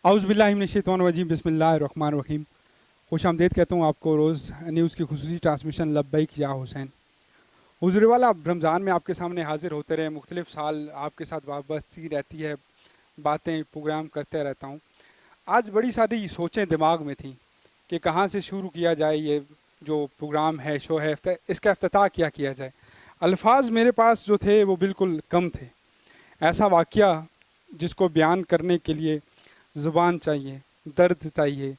اعوذ باللہ من الشیطان الرجیم، بسم اللہ الرحمن الرحیم۔ خوش آمدید کہتا ہوں آپ کو روز نیوز کی خصوصی ٹرانسمیشن لبیک یا حسین۔ حضور والا رمضان میں آپ کے سامنے حاضر ہوتے رہے، مختلف سال آپ کے ساتھ وابستگی رہتی ہے، باتیں پروگرام کرتے رہتا ہوں۔ آج بڑی ساری سوچیں دماغ میں تھیں کہ کہاں سے شروع کیا جائے، یہ جو پروگرام ہے، شو ہے، اس کا افتتاح کیا جائے۔ الفاظ میرے پاس جو تھے وہ بالکل کم تھے۔ ایسا واقعہ جس کو بیان کرنے کے لیے زبان چاہیے، درد چاہیے،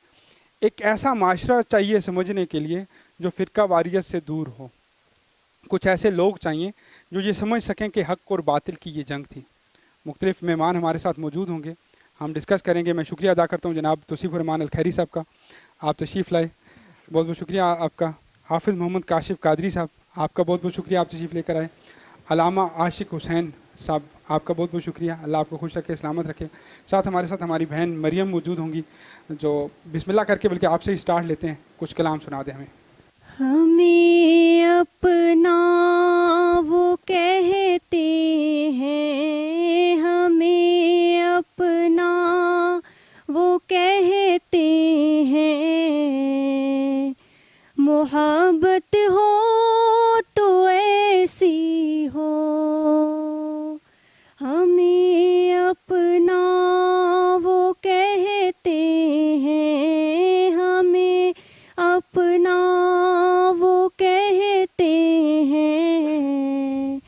ایک ایسا معاشرہ چاہیے سمجھنے کے لیے جو فرقہ واریت سے دور ہو۔ کچھ ایسے لوگ چاہیے جو یہ سمجھ سکیں کہ حق اور باطل کی یہ جنگ تھی۔ مختلف مہمان ہمارے ساتھ موجود ہوں گے، ہم ڈسکس کریں گے۔ میں شکریہ ادا کرتا ہوں جناب توصیف الرحمان الخیری صاحب کا، آپ تشریف لائے، بہت بہت شکریہ آپ کا۔ حافظ محمد کاشف قادری صاحب، آپ کا بہت بہت شکریہ، آپ تشریف لے کر آئے۔ علامہ عاشق حسین صاحب، آپ کا بہت بہت شکریہ، اللہ آپ کو خوش رکھے، سلامت رکھے۔ ہمارے ساتھ ہماری بہن مریم موجود ہوں گی، جو بسم اللہ کر کے بلکہ آپ سے ہی سٹارٹ لیتے ہیں، کچھ کلام سنا دیں ہمیں۔ ہمیں اپنا وہ کہتے ہیں، ہمیں اپنا وہ کہتے ہیں، محبت ہو تو ایسی ہو، ہمیں اپنا وہ کہتے ہیں، ہمیں اپنا وہ کہتے ہیں،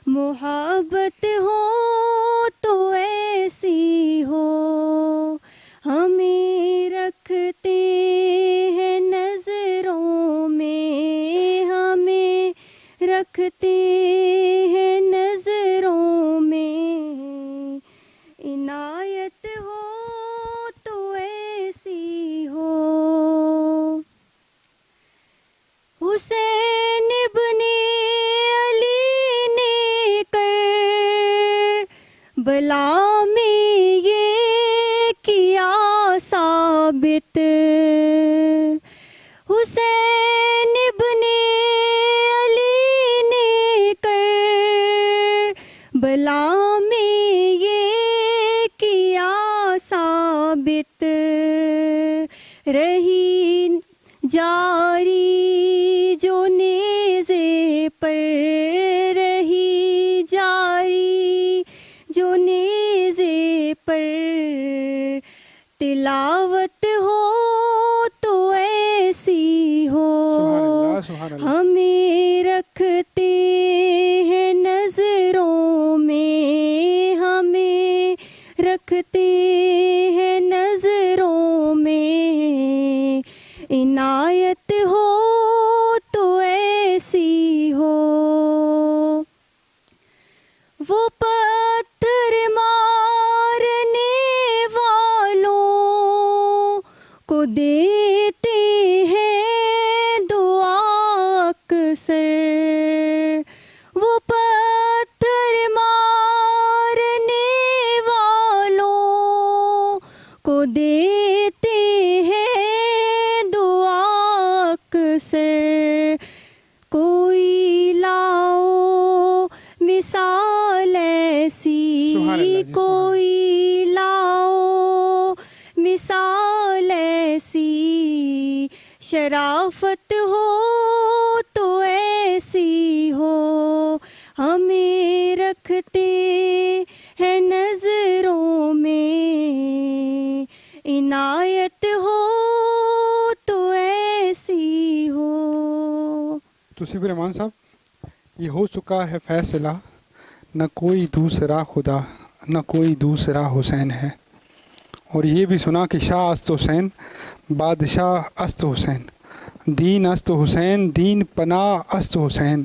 محبت ہو تو ایسی ہو، ہمیں رکھتے ہیں نظروں میں، ہمیں رکھتے ہیں نظروں میں، عنایت ہو تو ایسی ہو، حسین ابن علی نے کربلا میں یہ کیا ثابت، حسین ابن علی نے کربلا میں یہ کیا ثابت، رہی جاری جو نیزے پر، رہی جاری جو نیزے پر، تلاوت ہو تو ایسی ہو، سبحان اللہ۔ ہمیں رکھتے ہیں نظروں میں، ہمیں رکھتے ہیں نظروں میں، عنایت ہو تو ایسی ہو، وہ پتھر مارنے والوں کو دیتے ہیں دعا اکثر، وہ پتھر مارنے والوں کو دیتے ہیں دعا اکثر، کوئی لاؤ مثال ایسی، کوئی لاؤ مثال ایسی، شرافت ہو تو ایسی ہو، ہمیں رکھتے ہیں نظروں میں، عنایت ہو تو ایسی ہو۔ توصیف الرحمان صاحب، یہ ہو چکا ہے فیصلہ، نہ کوئی دوسرا خدا، نہ کوئی دوسرا حسین ہے، اور یہ بھی سنا کہ شاہ است حسین، بادشاہ است حسین، دین است حسین، دین پناہ است حسین،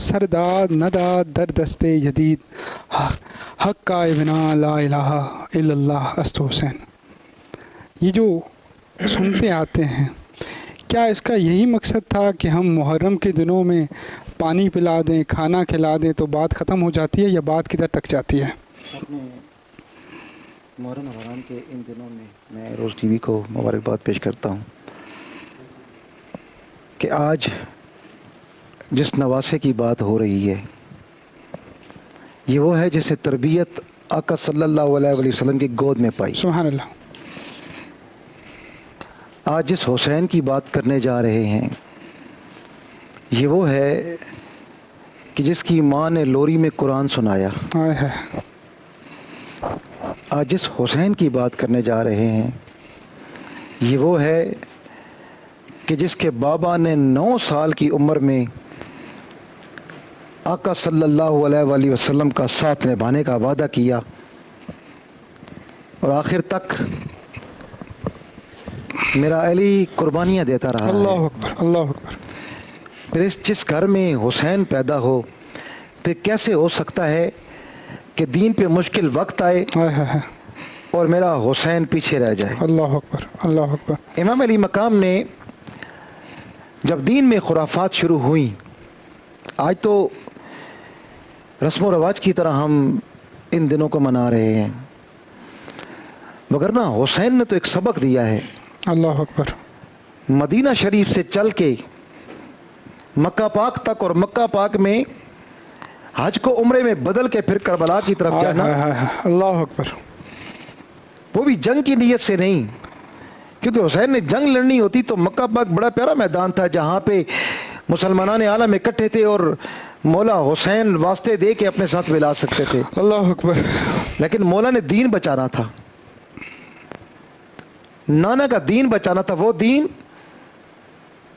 سرداد ندا در دست جدید، حق کا بنا لا الہ الا اللہ است حسین۔ یہ جو سنتے آتے ہیں، کیا اس کا یہی مقصد تھا کہ ہم محرم کے دنوں میں پانی پلا دیں، کھانا کھلا دیں تو بات ختم ہو جاتی ہے، یا بات کدھر تک جاتی ہے؟ اپنے محرم حرام کے ان دنوں میں روز ٹی وی کو مبارکباد پیش کرتا ہوں کہ آج جس نواسے کی بات ہو رہی ہے یہ وہ ہے جسے تربیت آقا صلی اللہ علیہ وسلم کی گود میں پائی۔ سبحان اللہ۔ آج جس حسین کی بات کرنے جا رہے ہیں یہ وہ ہے کہ جس کی ماں نے لوری میں قرآن سنایا. آج جس حسین کی بات کرنے جا رہے ہیں یہ وہ ہے کہ جس کے بابا نے 9 سال کی عمر میں آقا صلی اللہ علیہ وآلہ وسلم کا ساتھ نبھانے کا وعدہ کیا اور آخر تک میرا علی قربانیاں دیتا رہا. اللہ اکبر، اللہ اکبر. پھر جس گھر میں حسین پیدا ہو پھر کیسے ہو سکتا ہے کہ دین پہ مشکل وقت آئے اور میرا حسین پیچھے رہ جائے. اللہ اکبر، اللہ اکبر. امام علی مقام نے جب دین میں خرافات شروع ہوئیں، آج تو رسم و رواج کی طرح ہم ان دنوں کو منا رہے ہیں، مگر نا حسین نے تو ایک سبق دیا ہے. اللہ اکبر. مدینہ شریف سے چل کے مکہ پاک تک اور مکہ پاک میں حج کو عمرے میں بدل کے پھر کربلا کی طرف جانا. اللہ اکبر. وہ بھی جنگ کی نیت سے نہیں، کیونکہ حسین نے جنگ لڑنی ہوتی تو مکہ پاک بڑا پیارا میدان تھا جہاں پہ مسلمانان عالم اکٹھے تھے اور مولا حسین واسطے دے کے اپنے ساتھ ملا سکتے تھے. اللہ اکبر. لیکن مولا نے دین بچانا تھا، نانا کا دین بچانا تھا، وہ دین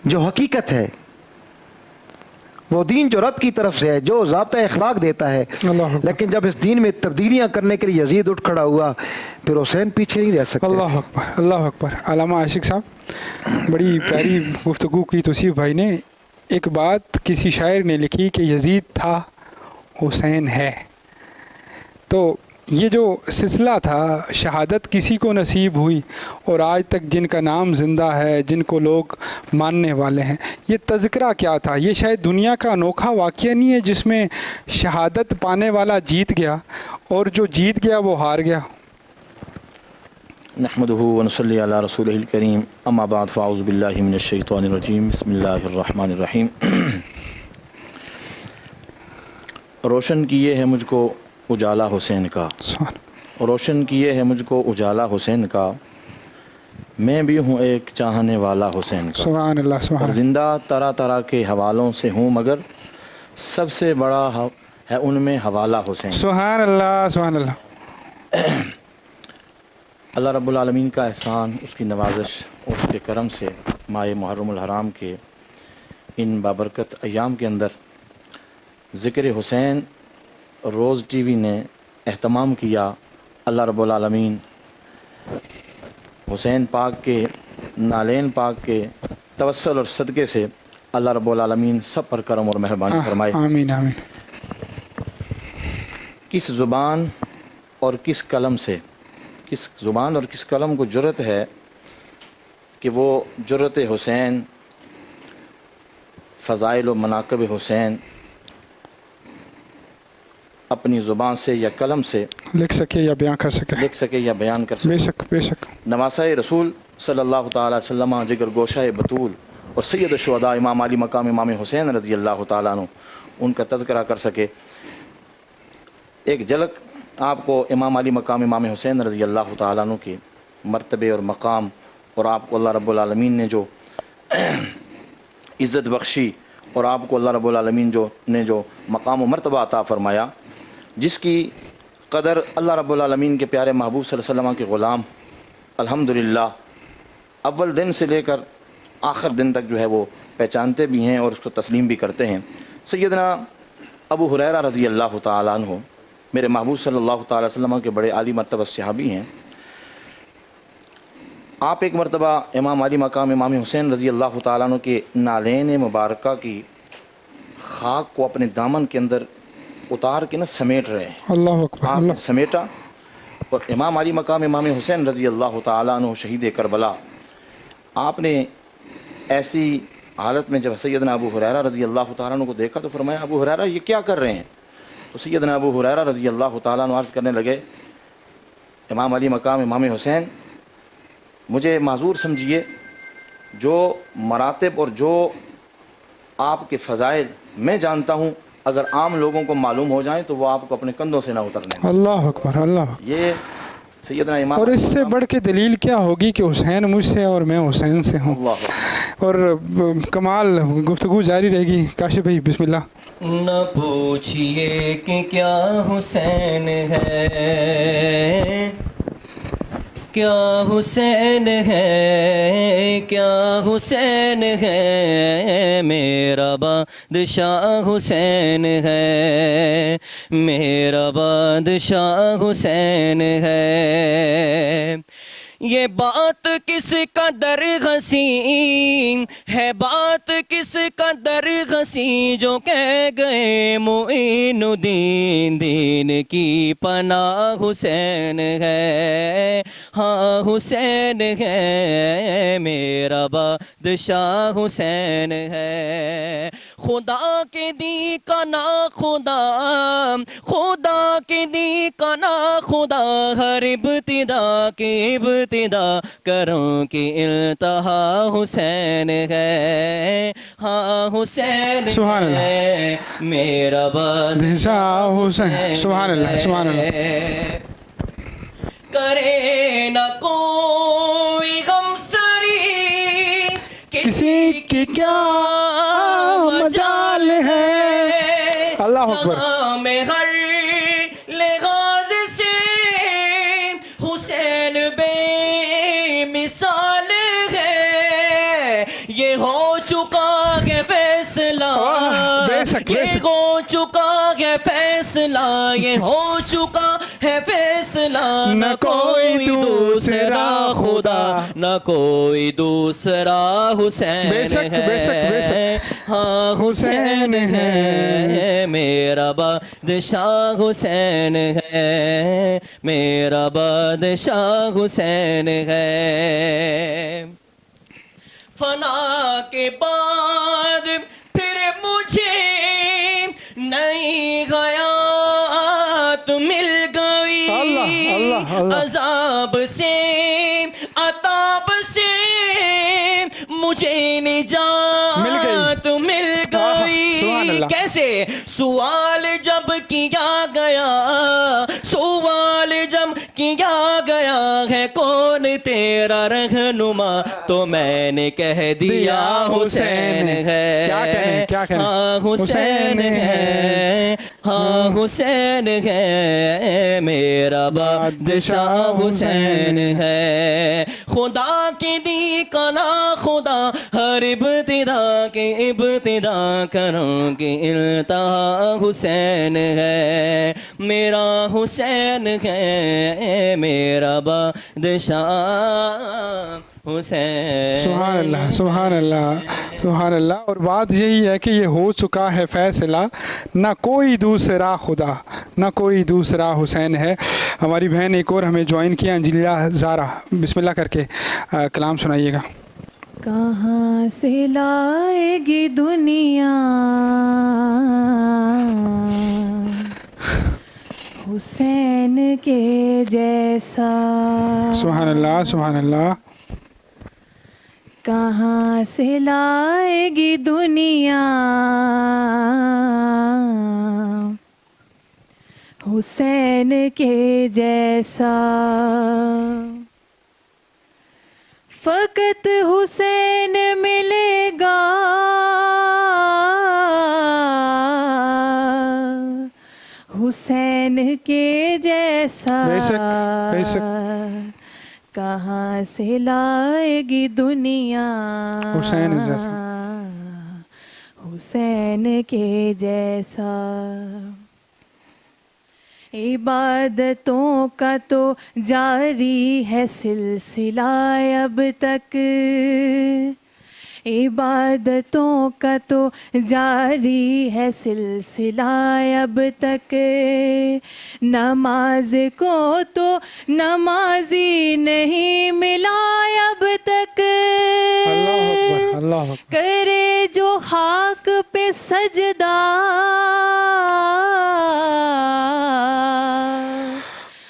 جو حقیقت ہے، وہ دین جو رب کی طرف سے ہے، جو ضابطہ اخلاق دیتا ہے. لیکن جب اس دین میں تبدیلیاں کرنے کے لیے یزید اٹھ کھڑا ہوا پھر حسین پیچھے نہیں رہ سکتے. اللہ اکبر، اللہ اکبر. علامہ عاشق صاحب بڑی پیاری گفتگو کی توصیف بھائی نے. ایک بات کسی شاعر نے لکھی کہ یزید تھا حسین ہے. تو یہ جو سلسلہ تھا شہادت کسی کو نصیب ہوئی اور آج تک جن کا نام زندہ ہے، جن کو لوگ ماننے والے ہیں، یہ تذکرہ کیا تھا؟ یہ شاید دنیا کا انوکھا واقعہ نہیں ہے جس میں شہادت پانے والا جیت گیا اور جو جیت گیا وہ ہار گیا. نحمدہ ونصلی علی رسولہ الکریم، اما بعد فاعوذ باللہ من الشیطان الرجیم، بسم اللہ الرحمن الرحیم. روشن کیے ہے مجھ کو اجالا حسین کا، روشن کیے ہے مجھ کو اجالا حسین کا، میں بھی ہوں ایک چاہنے والا حسین کا. سبحان اللہ، سبحان اور اللہ. زندہ طرح طرح کے حوالوں سے ہوں مگر سب سے بڑا ہے ان میں حوالہ حسین. سبحان اللہ، سبحان اللہ. اللہ رب العالمین کا احسان، اس کی نوازش اور اس کے کرم سے ماہ محرم الحرام کے ان بابرکت ایام کے اندر ذکر حسین روز ٹی وی نے اہتمام کیا. اللہ رب العالمین حسین پاک کے نالین پاک کے توسل اور صدقے سے اللہ رب العالمین سب پر کرم اور مہربانی فرمائے. آمین آمین. کس زبان اور کس قلم سے، کس زبان اور کس قلم کو جرت ہے کہ وہ جرت حسین، فضائل و مناقب حسین اپنی زبان سے یا قلم سے لکھ سکے یا بیان کر سکے، لکھ سکے یا بیان کر سکے. بے شک بے شک. نواسہ رسول صلی اللہ تعالیٰ علیہ وسلم، جگر گوشہ بطول اور سید الشہداء امام علی مقام امام حسین رضی اللہ تعالیٰ عنہ ان کا تذکرہ کر سکے. ایک جھلک آپ کو امام علی مقام امام حسین رضی اللہ تعالیٰ عنہ کے مرتبے اور مقام اور آپ کو اللہ رب العالمین نے جو عزت بخشی اور آپ کو اللہ رب العالمین نے جو مقام و مرتبہ عطا فرمایا، جس کی قدر اللہ رب العالمین کے پیارے محبوب صلی اللہ علیہ وسلم کے غلام الحمدللہ اول دن سے لے کر آخر دن تک جو ہے وہ پہچانتے بھی ہیں اور اس کو تسلیم بھی کرتے ہیں. سیدنا ابو ہریرہ رضی اللہ تعالیٰ عنہ میرے محبوب صلی اللہ تعالیٰ علیہ وسلم کے بڑے عالی مرتبہ صحابی ہیں. آپ ایک مرتبہ امام علی مقام امام حسین رضی اللہ تعالیٰ عنہ کے نالین مبارکہ کی خاک کو اپنے دامن کے اندر اتار کے سمیٹ رہے ہیں. اللہ اکبر. آپ نے سمیٹا اور امام علی مقام امام حسین رضی اللہ تعالیٰ عنہ شہید کربلا، آپ نے ایسی حالت میں جب سیدنا ابو ہریرہ رضی اللہ تعالیٰ عنہ کو دیکھا تو فرمایا ابو ہریرہ یہ کیا کر رہے ہیں؟ تو سیدنا ابو ہریرہ رضی اللہ تعالیٰ عنہ عرض کرنے لگے امام علی مقام امام حسین مجھے معذور سمجھیے، جو مراتب اور جو آپ کے فضائل میں جانتا ہوں اگر عام لوگوں کو معلوم ہو جائیں تو وہ آپ کو اپنے کندھوں سے نہ اترنے. اللہ اکبر. اللہ یہ سیدنا امام اور اس سے بڑھ کے دلیل کیا ہوگی کہ حسین مجھ سے اور میں حسین سے ہوں. اللہ اور کمال گفتگو جاری رہے گی. کاشف بھائی بسم اللہ. نہ پوچھئے کہ کیا حسین ہے، کیا حسین ہے، کیا حسین ہے، میرا بادشاہ حسین ہے، میرا بادشاہ حسین ہے. یہ بات کس قدر حسین ہے، بات کس قدر حسین جو کہہ گئے معین الدین دین کی پناہ حسین ہے. ہاں حسین ہے، میرا بادشاہ حسین ہے. خدا کے دی کا نا خدا، خدا کے دی کا نا خدا، ہر ابتدا کی ابتدا کروں کی انتہا حسین ہے. ہاں حسین سبحان اللہ. ہے، میرا بادشاہ حسین. سبحان اللہ سبحان اللہ. ہے. کرے نہ کوئی غم سری، کسی کی کیا مجال ہے. اللہ اکبر. جہاں میں ہر لحاظ سے حسین بے مثال ہے. یہ ہو چکا ہے فیصلہ، بے شک بے یہ شک. ہو چکا ہے فیصلہ، یہ ہو چکا ہے فیصلہ. نہ کوئی دوسرا خدا، نہ کوئی دوسرا حسین بے شک بے شک بے ہے. شک. ہاں حسین ہے، میرا بادشاہ حسین ہے، میرا بادشاہ حسین ہے. فنا کے بعد پھر مجھے نئی حیات مل گئی. اللہ اللہ اللہ. عذاب سے عطاب سے مجھے نجات مل سبحان گئی. اللہ. کیسے؟ سوال جب کیا گیا، سوال جب کیا گیا ہے کون تیرا رہنما، تو میں نے کہہ دیا حسین ہے. کیا کہنے کیا کہنے. ہاں حسین ہے، ہاں حسین ہے، میرا بادشاہ حسین ہے. خدا کی دی کا نا خدا، ہر ابتدا کی ابتدا کروں کی انتہا حسین ہے. میرا حسین ہے، میرا بادشاہ حسین. سبحان اللہ سبحان اللہ سبحان اللہ. اور بات یہی ہے کہ یہ ہو چکا ہے فیصلہ، نہ کوئی دوسرا خدا، نہ کوئی دوسرا حسین ہے. ہماری بہن ایک اور ہمیں جوائن کیا، انجلیہ زارا. بسم اللہ کر کے کلام سنائیے گا. کہاں سے لائے گی دنیا حسین کے جیسا. سبحان اللہ سبحان اللہ. کہاں سے لائے گی دنیا حسین کے جیسا. فقط حسین ملے گا حسین کے جیسا. بے شک بے شک. کہاں سے لائے گی دنیا حسین جیسا، حسین کے جیسا. عبادتوں کا تو جاری ہے سلسلہ اب تک، عبادتوں کا تو جاری ہے سلسلہ اب تک. نماز کو تو نمازی نہیں ملا اب تک. اللہ اکبر اللہ اکبر. کرے جو خاک پہ سجدہ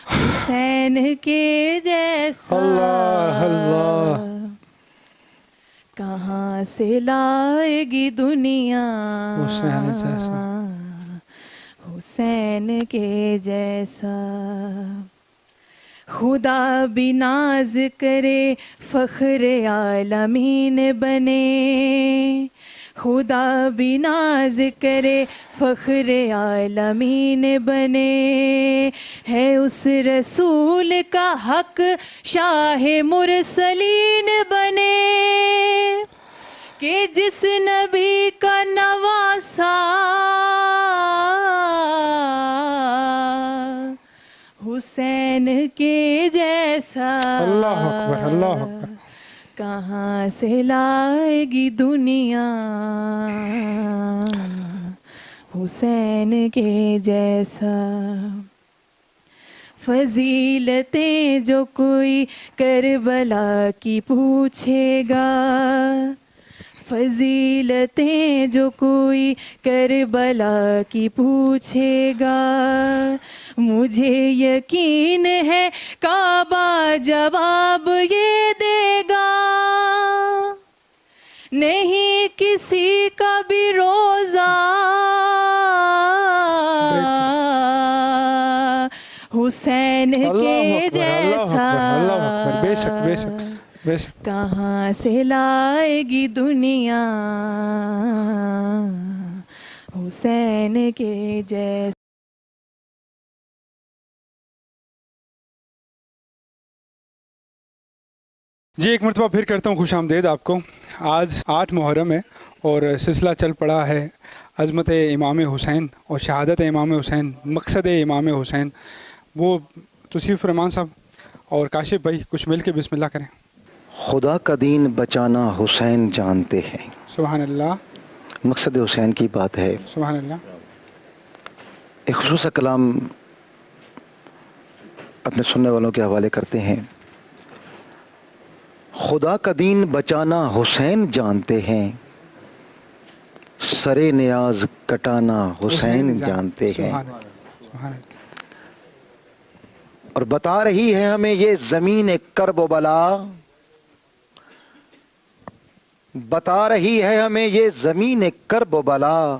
حسین کے جیسا. اللہ اللہ. کہاں سے لائے گی دنیا حسین جیسا، حسین کے جیسا. خدا بھی ناز کرے فخر عالمین بنے، خدا بھی ناز کرے فخر عالمین بنے، ہے اس رسول کا حق شاہ مرسلین بنے، کہ جس نبی کا نواسا حسین کے جیسا، اللہ اکبر، اللہ اکبر۔ کہاں سے لائے گی دنیا حسین کے جیسا، فضیلتیں جو کوئی کربلا کی پوچھے گا، فضیلتیں جو کوئی کربلا کی پوچھے گا، مجھے یقین ہے کعبہ جواب یہ دے گا، نہیں کسی کا بھی روزہ حسین کے جیسا، اللہ اکبر، بے شک بے شک بے شک۔ کہاں سے لائے گی دنیا حسین کے جیسا۔ جی ایک مرتبہ پھر کرتا ہوں خوش آمدید آپ کو۔ آج 8 محرم ہے اور سلسلہ چل پڑا ہے عظمت امام حسین اور شہادت امام حسین، مقصد امام حسین۔ وہ توصیف رحمان صاحب اور کاشف بھائی کچھ مل کے بسم اللہ کریں۔ خدا کا دین بچانا حسین جانتے ہیں، سبحان اللہ، مقصد حسین کی بات ہے۔ سبحان اللہ۔ ایک خصوصی کلام اپنے سننے والوں کے حوالے کرتے ہیں۔ خدا کا دین بچانا حسین جانتے ہیں، سرے نیاز کٹانا حسین جانتے ہیں، سبحان اللہ، سبحان اللہ۔ اور بتا رہی ہے ہمیں یہ زمین کرب و بلا، بتا رہی ہے ہمیں یہ زمین کرب و بلا،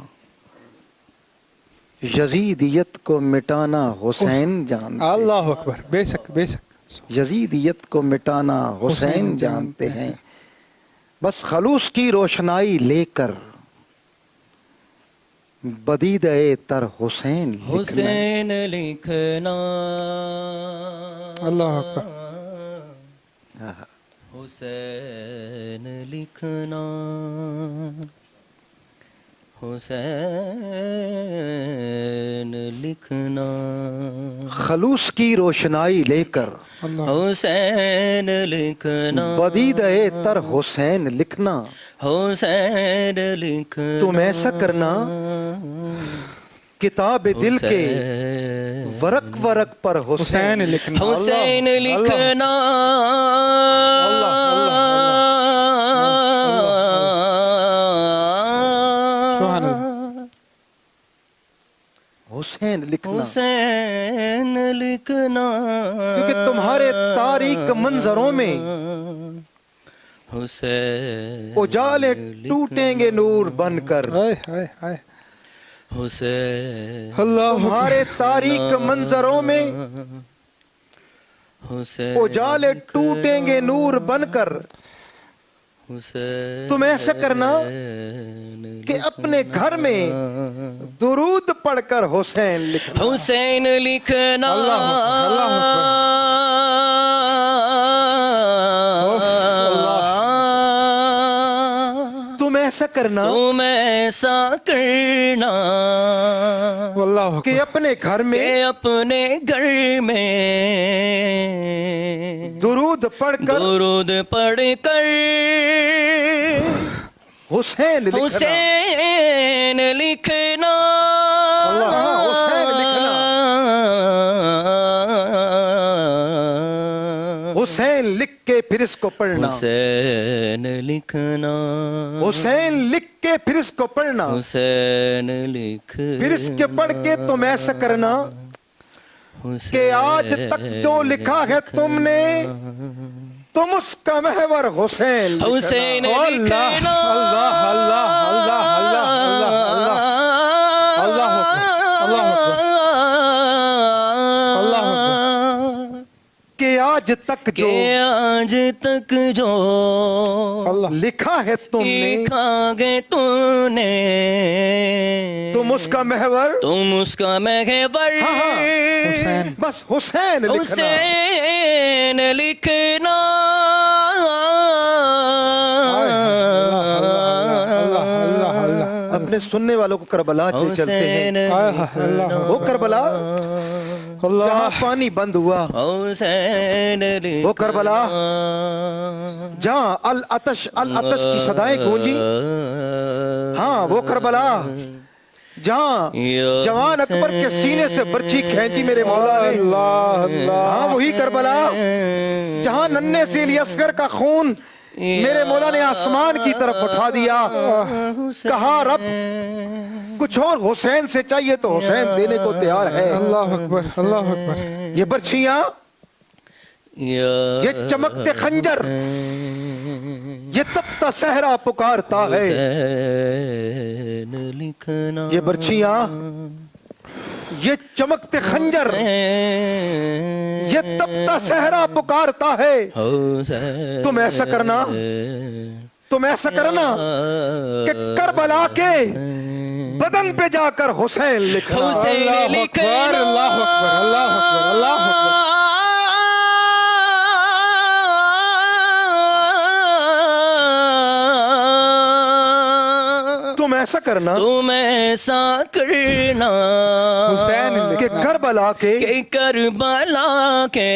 یزیدیت کو مٹانا حسین جانتے ہیں، اللہ اکبر، بے شک بے شک۔ یزیدیت کو مٹانا حسین جانتے ہیں، بس خلوص کی روشنائی لے کر بدیدہ تر حسین لکھنا۔ حسین لکھنا، اللہ اکبر۔ حسین لکھنا، حسین لکھنا، خلوص کی روشنائی لے کر حسین لکھنا، بدیدہ تر حسین لکھنا، حسین لکھنا، تم ایسا کرنا کتاب دل کے ورق ورق پر حسین لکھنا، حسین لکھنا، حسین لکھنا، حسین لکھنا، کیونکہ تمہارے تاریک منظروں میں حسین اجالے ٹوٹیں گے نور بن کر، ہائے ہائے ہائے، حسین اللہ تمہارے تاریک منظروں میں حسین اجالے ٹوٹیں گے نور بن کر، حسین تم ایسا کرنا کہ اپنے گھر میں درود پڑھ کر حسین لکھنا، حسین لکھنا، تم ایسا کرنا تم ایسا کرنا واللہ کہ اپنے گھر میں کہ اپنے گھر میں درود پڑھ کر درود پڑھ کر حسین لکھنا، حسین لکھنا، حسین لکھنا، حسین لکھ کے پھر اس کو پڑھنا، حسین لکھنا، حسین لکھ کے پھر اس کو پڑھنا، حسین لکھ پھر اس کے پڑھ کے تم ایسا کرنا کہ آج تک جو لکھا ہے تم نے تم اس کا محور حسین لکھنا، حسین لکھنا، اللہ اللہ اللہ اللہ اللہ اللہ اکبر، اللہ اکبر، اللہ اکبر، کہ آج تک جو کہ آج تک جو اللہ لکھا ہے تم نے لکھا گے تم نے تم اس کا محور تم اس کا محور ہاں ہاں حسین بس حسین لکھنا حسین لکھنا اللہ اللہ اپنے سننے والوں کو کربلا سے چلتے ہیں وہ کربلا جہاں پانی بند ہوا حسین وہ کربلا جہاں العطش کی صدائیں گونجی ہاں وہ کربلا جہاں جوان اکبر کے سینے سے برچھی کھینچی میرے مولا نے ہاں وہی کربلا جہاں ننھے سے اصغر کا خون میرے مولا نے آسمان کی طرف اٹھا دیا کہا رب کچھ اور حسین سے چاہیے تو حسین دینے کو تیار ہے اللہ اکبر اللہ اکبر یہ برچھیاں یہ چمکتے خنجر یہ تپتا صحرا پکارتا ہے لکھنا یہ برچھیاں یہ چمکتے خنجر یہ تپتا صحرا پکارتا ہے تم ایسا کرنا کہ کربلا کے بدن پہ جا کر حسین لکھنا حسین اللہ اکبر لکھنا اللہ اکبر اللہ اکبر اللہ اکبر تم ایسا کرنا تم ایسا کرنا حسین کہ کربلا کے کہ کربلا کے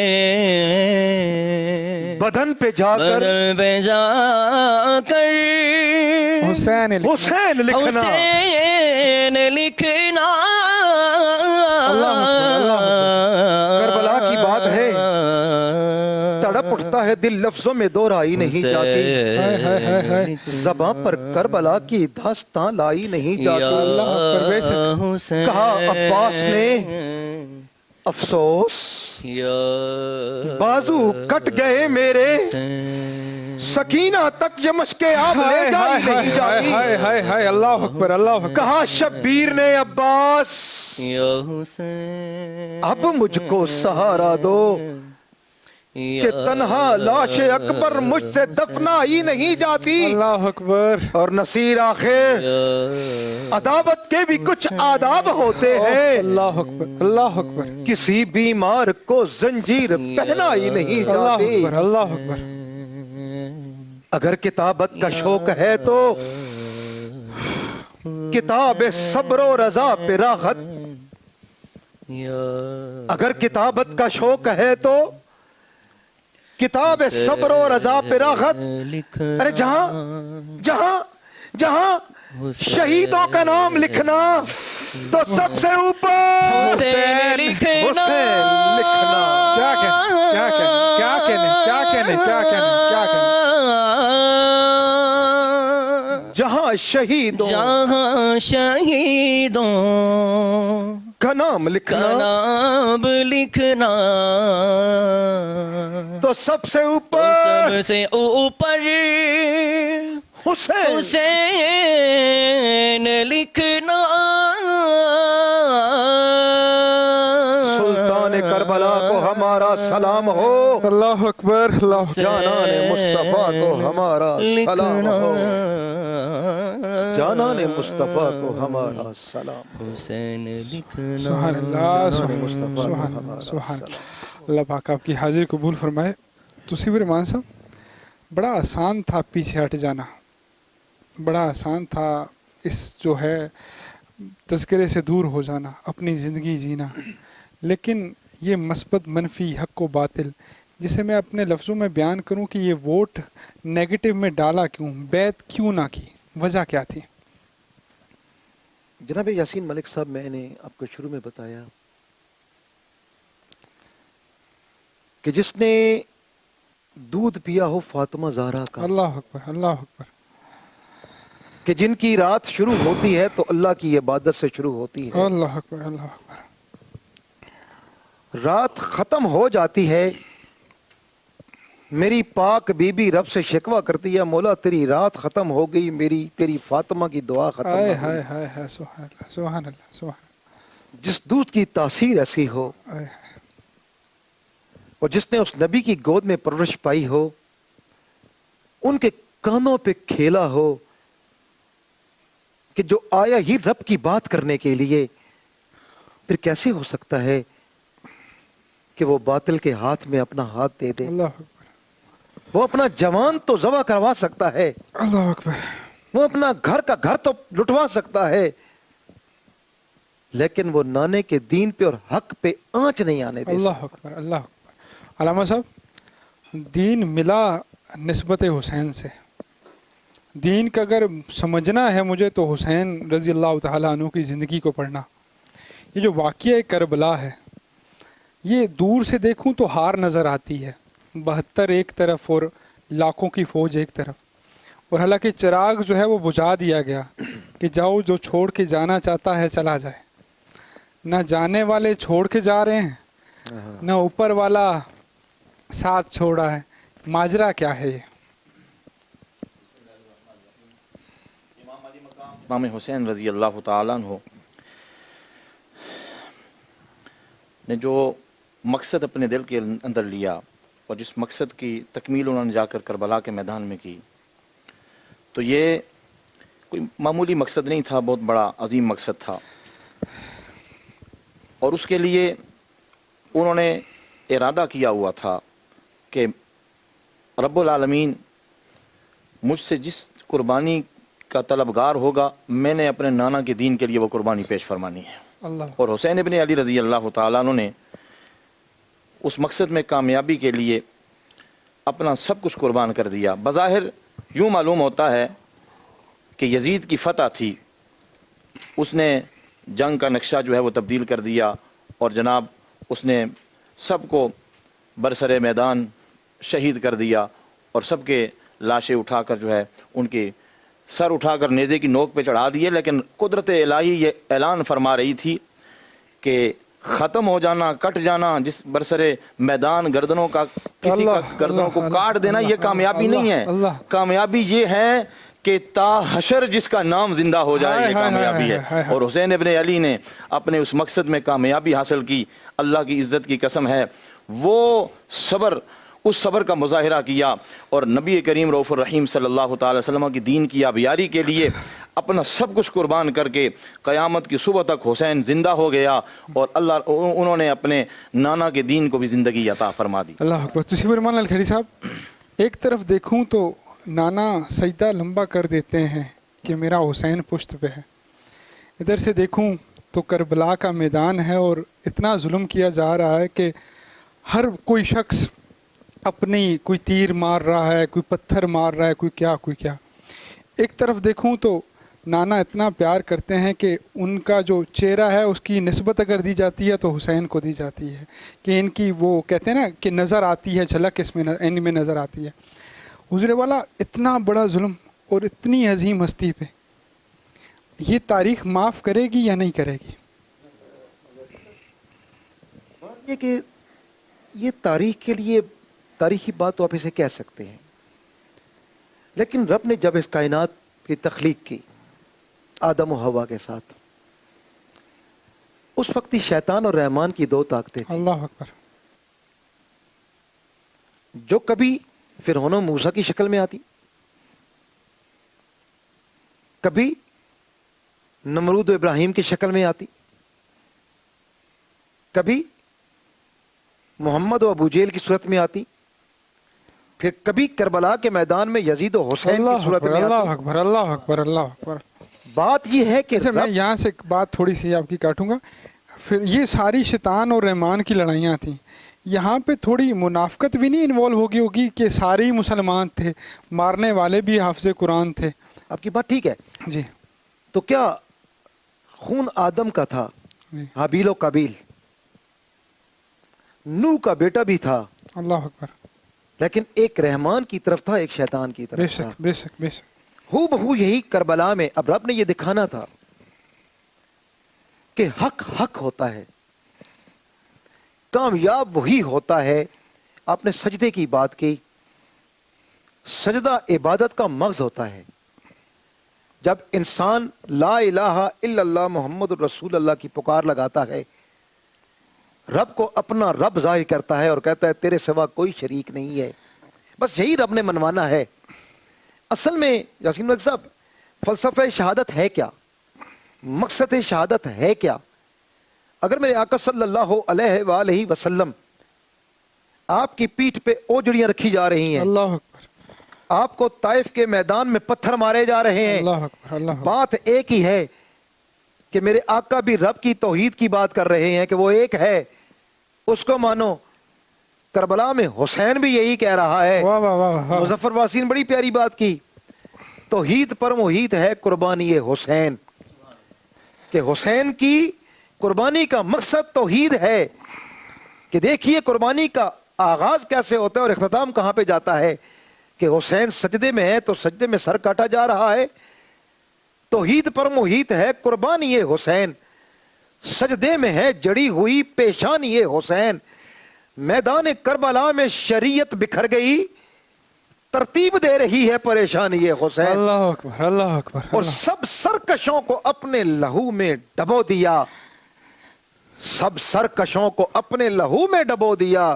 بدن پہ جا کر بدن پہ جا کر حسین حسین لکھنا حسین لکھنا کربلا کی بات ہے تڑپ اٹھتا ہے دل لفظوں میں دہرائی نہیں جاتی زباں پر کربلا کی داستان لائی نہیں جاتی کہا عباس نے افسوس بازو کٹ گئے میرے سکینہ تک یہ مشق آب لے جائی نہیں جاتی اللہ اکبر اللہ اکبر کہا شبیر نے عباس اب مجھ کو سہارا دو کہ تنہا لاش اکبر مجھ سے دفنائی نہیں جاتی اللہ اکبر اور نصیر آخر عداوت کے بھی کچھ آداب ہوتے ہیں اللہ اکبر اللہ اکبر کسی بیمار کو زنجیر پہنائی نہیں اللہ جاتی اکبر اللہ اکبر اگر کتابت کا شوق ہے تو کتاب صبر و رضا پہ راحت اگر کتابت کا شوق ہے تو کتاب صبر و رضا پہ راحت ارے جہاں شہیدوں کا نام لکھنا تو سب سے اوپر حسین لکھنا کیا کہنے جہاں شہیدوں کا نام لکھنا نام لکھنا تو سب سے اوپر سب سے اوپر حسین حسین لکھنا سلطان کربلا کو ہمارا سلام ہو اللہ اکبر اللہ جانان مصطفیٰ کو ہمارا سلام ہو جانان مصطفیٰ کو ہمارا سلام حسین لکھنا سبحان اللہ مصطفیٰ کو ہمارا سبحان سلام اللہ پاک آپ کی حاضری قبول فرمائے تسی رحمان صاحب بڑا آسان تھا پیچھے ہٹ جانا بڑا آسان تھا اس جو ہے تذکرے سے دور ہو جانا اپنی زندگی جینا لیکن یہ مثبت منفی حق و باطل جسے میں اپنے لفظوں میں بیان کروں کہ یہ ووٹ نیگیٹو میں ڈالا کیوں بیعت کیوں نہ کی وجہ کیا تھی جناب یاسین ملک صاحب میں نے آپ کو شروع میں بتایا کہ جس نے دودھ پیا ہو فاطمہ زہرا کا اللہ اکبر اللہ اکبر کہ جن کی رات شروع ہوتی ہے تو اللہ کی عبادت سے شروع ہوتی ہے اللہ اکبر اللہ اکبر رات ختم ہو جاتی ہے میری پاک بی بی رب سے شکوہ کرتی ہے مولا تیری رات ختم ہو گئی میری تیری فاطمہ کی دعا ختم ہو گئی سبحان اللہ سبحان اللہ سبحان جس دودھ کی تاثیر ایسی ہو اللہ اور جس نے اس نبی کی گود میں پرورش پائی ہو، ان کے کانوں پہ کھیلا ہو کہ جو آیا ہی رب کی بات کرنے کے لیے، پھر کیسے ہو سکتا ہے کہ وہ باطل کے ہاتھ میں اپنا ہاتھ دے دے؟ اللہ اکبر، وہ اپنا جوان تو ذبح کروا سکتا ہے، اللہ اکبر، وہ اپنا گھر کا گھر تو لٹوا سکتا ہے، لیکن وہ نانے کے دین پہ اور حق پہ آنچ نہیں آنے دے اللہ اکبر، اللہ اکبر۔ علامہ صاحب، دین ملا نسبت حسین سے۔ دین کا اگر سمجھنا ہے مجھے تو حسین رضی اللہ تعالیٰ عنہ کی زندگی کو پڑھنا۔ یہ جو واقعہ کربلا ہے، یہ دور سے دیکھوں تو ہار نظر آتی ہے، 72 ایک طرف اور لاکھوں کی فوج ایک طرف، اور حالانکہ چراغ جو ہے وہ بجھا دیا گیا کہ جاؤ، جو چھوڑ کے جانا چاہتا ہے چلا جائے۔ نہ جانے والے چھوڑ کے جا رہے ہیں، نہ اوپر والا ساتھ چھوڑا ہے۔ ماجرا کیا ہے یہ؟ امام حسین رضی اللہ تعالیٰ عنہ نے جو مقصد اپنے دل کے اندر لیا اور جس مقصد کی تکمیل انہوں نے جا کر کربلا کے میدان میں کی، تو یہ کوئی معمولی مقصد نہیں تھا، بہت بڑا عظیم مقصد تھا۔ اور اس کے لیے انہوں نے ارادہ کیا ہوا تھا کہ رب العالمین مجھ سے جس قربانی کا طلبگار ہوگا، میں نے اپنے نانا کے دین کے لیے وہ قربانی پیش فرمانی ہے۔ اللہ، اور حسین ابن علی رضی اللہ تعالیٰ عنہ نے اس مقصد میں کامیابی کے لیے اپنا سب کچھ قربان کر دیا۔ بظاہر یوں معلوم ہوتا ہے کہ یزید کی فتح تھی، اس نے جنگ کا نقشہ جو ہے وہ تبدیل کر دیا، اور جناب اس نے سب کو برسر میدان شہید کر دیا، اور سب کے لاشیں اٹھا کر جو ہے ان کے سر اٹھا کر نیزے کی نوک پہ چڑھا دیے۔ لیکن قدرت الہی یہ اعلان فرما رہی تھی کہ ختم ہو جانا، کٹ جانا، جس برسرے میدان گردنوں کا کسی کا گردنوں کو کاٹ دینا، یہ کامیابی نہیں ہے۔ کامیابی یہ ہے کہ تا حشر جس کا نام زندہ ہو جائے، یہ کامیابی ہے۔ اور حسین ابن علی نے اپنے اس مقصد میں کامیابی حاصل کی، اللہ کی عزت کی قسم ہے، وہ صبر، اس صبر کا مظاہرہ کیا، اور نبی کریم رؤوف الرحیم صلی اللہ تعالی وسلم کی دین کی آبیاری کے لیے اپنا سب کچھ قربان کر کے قیامت کی صبح تک حسین زندہ ہو گیا، اور انہوں نے اپنے نانا کے دین کو بھی زندگی عطا فرما دی۔ اللہ اکبر۔ تسی برمان الخیری صاحب، ایک طرف دیکھوں تو نانا سجدہ لمبا کر دیتے ہیں کہ میرا حسین پشت پہ ہے، ادھر سے دیکھوں تو کربلا کا میدان ہے اور اتنا ظلم کیا جا رہا ہے کہ ہر کوئی شخص اپنی کوئی تیر مار رہا ہے، کوئی پتھر مار رہا ہے، کوئی کیا۔ ایک طرف دیکھوں تو نانا اتنا پیار کرتے ہیں کہ ان کا جو چہرہ ہے اس کی نسبت اگر دی جاتی ہے تو حسین کو دی جاتی ہے، کہ ان کی وہ کہتے ہیں نا کہ نظر آتی ہے، جھلک اس میں ان میں نظر آتی ہے۔ حضور والا اتنا بڑا ظلم اور اتنی عظیم ہستی پہ یہ تاریخ معاف کرے گی یا نہیں کرے گی؟ بات یہ کہ یہ تاریخ کے لیے تاریخی بات تو آپ اسے کہہ سکتے ہیں، لیکن رب نے جب اس کائنات کی تخلیق کی آدم و حوا کے ساتھ، اس وقت ہی شیطان اور رحمان کی دو طاقتیں تھیں، اللہ اکبر، جو کبھی فرعون و موسیٰ کی شکل میں آتی، کبھی نمرود و ابراہیم کی شکل میں آتی، کبھی محمد و ابو جہل کی صورت میں آتی، پھر کبھی کربلا کے میدان میں یزید و حسین کی صورت میں اللہ آتی۔ اکبر، اللہ اکبر، اللہ اکبر۔ بات یہ ہے کہ میں یہاں سے ایک بات تھوڑی سی آپ کی کاٹوں گا، پھر یہ ساری شیطان اور رحمان کی لڑائیاں تھیں، یہاں پہ تھوڑی منافقت بھی نہیں انوالو ہوگی کہ سارے ہی مسلمان تھے، مارنے والے بھی حافظ قرآن تھے؟ آپ کی بات ٹھیک ہے، جی، تو کیا خون آدم کا تھا، جی، حابیل و قابیل، نوح کا بیٹا بھی تھا، اللہ اکبر، لیکن ایک رحمان کی طرف تھا، ایک شیطان کی بے طرف تھا۔ شک، بے شک، بے شک، ہو بہو یہی کربلا میں اب رب نے یہ دکھانا تھا کہ حق حق ہوتا ہے، کامیاب وہی ہوتا ہے۔ آپ نے سجدے کی بات کی، سجدہ عبادت کا مغز ہوتا ہے۔ جب انسان لا الہ الا اللہ محمد الرسول اللہ کی پکار لگاتا ہے رب کو اپنا رب ظاہر کرتا ہے اور کہتا ہے تیرے سوا کوئی شریک نہیں ہے، بس یہی رب نے منوانا ہے۔ اصل میں یاسین ملک صاحب، فلسفہ شہادت ہے کیا؟ مقصد شہادت ہے کیا؟ اگر میرے آقا صلی اللہ علیہ وآلہ وسلم آپ کی پیٹھ پہ اوجڑیاں رکھی جا رہی ہیں، اللہ اکبر، آپ کو طائف کے میدان میں پتھر مارے جا رہے ہیں، اللہ اکبر، اللہ اکبر، بات ایک ہی ہے کہ میرے آقا بھی رب کی توحید کی بات کر رہے ہیں کہ وہ ایک ہے، اس کو مانو۔ کربلا میں حسین بھی یہی کہہ رہا ہے۔ واہ واہ واہ واہ، مظفر واسی نے بڑی پیاری بات کی، توحید پر محیط ہے قربانی حسین، کہ حسین کی قربانی کا مقصد توحید ہے۔ کہ دیکھیے قربانی کا آغاز کیسے ہوتا ہے اور اختتام کہاں پہ جاتا ہے، کہ حسین سجدے میں ہے تو سجدے میں سر کاٹا جا رہا ہے، توحید پر محیط ہے قربانی حسین، سجدے میں ہے جڑی ہوئی پیشانی حسین، میدان کربلا میں شریعت بکھر گئی، ترتیب دے رہی ہے پریشانی حسین، اللہ اکبر، اللہ اکبر، اور سب سرکشوں کو اپنے لہو میں ڈبو دیا، سب سرکشوں کو اپنے لہو میں ڈبو دیا،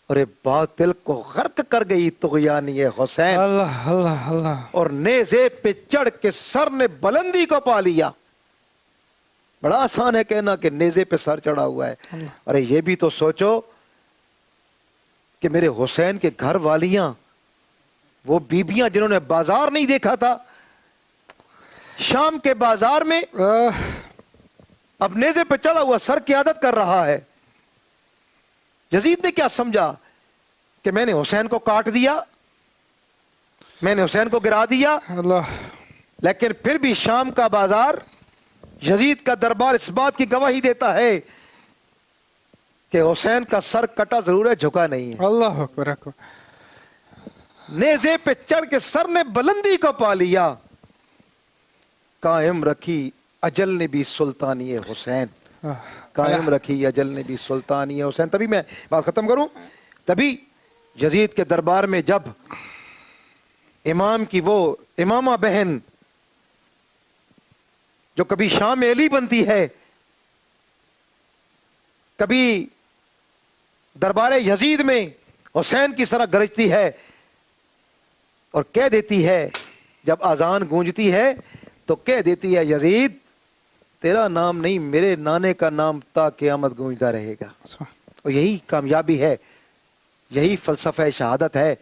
اور باطل کو غرق کر گئی طغیانی حسین، اللہ اللہ اللہ، اور نیزے پہ چڑھ کے سر نے بلندی کو پا لیا۔ بڑا آسان ہے کہنا کہ نیزے پہ سر چڑھا ہوا ہے، ارے یہ بھی تو سوچو کہ میرے حسین کے گھر والیاں، وہ بیبیاں جنہوں نے بازار نہیں دیکھا تھا، شام کے بازار میں اب نیزے پہ چڑھا ہوا سر قیادت کر رہا ہے۔ یزید نے کیا سمجھا کہ میں نے حسین کو کاٹ دیا، میں نے حسین کو گرا دیا، اللہ، لیکن پھر بھی شام کا بازار، یزید کا دربار اس بات کی گواہی دیتا ہے کہ حسین کا سر کٹا ضرور ہے، جھکا نہیں ہے۔ اللہ اکبر اکبر، نیزے پہ چڑھ کے سر نے بلندی کو پا لیا، قائم رکھی اجل نے بھی سلطانی حسین، قائم رکھی اجل نے بھی سلطانی حسین۔ تبھی میں بات ختم کروں، تبھی یزید کے دربار میں جب امام کی وہ امامہ بہن جو کبھی شام علی بنتی ہے، کبھی دربار یزید میں حسین کی طرح گرجتی ہے اور کہہ دیتی ہے، جب اذان گونجتی ہے تو کہہ دیتی ہے یزید تیرا نام نہیں میرے نانے کا نام تا قیامت گونجتا رہے گا۔ اور یہی کامیابی ہے، یہی فلسفہ شہادت ہے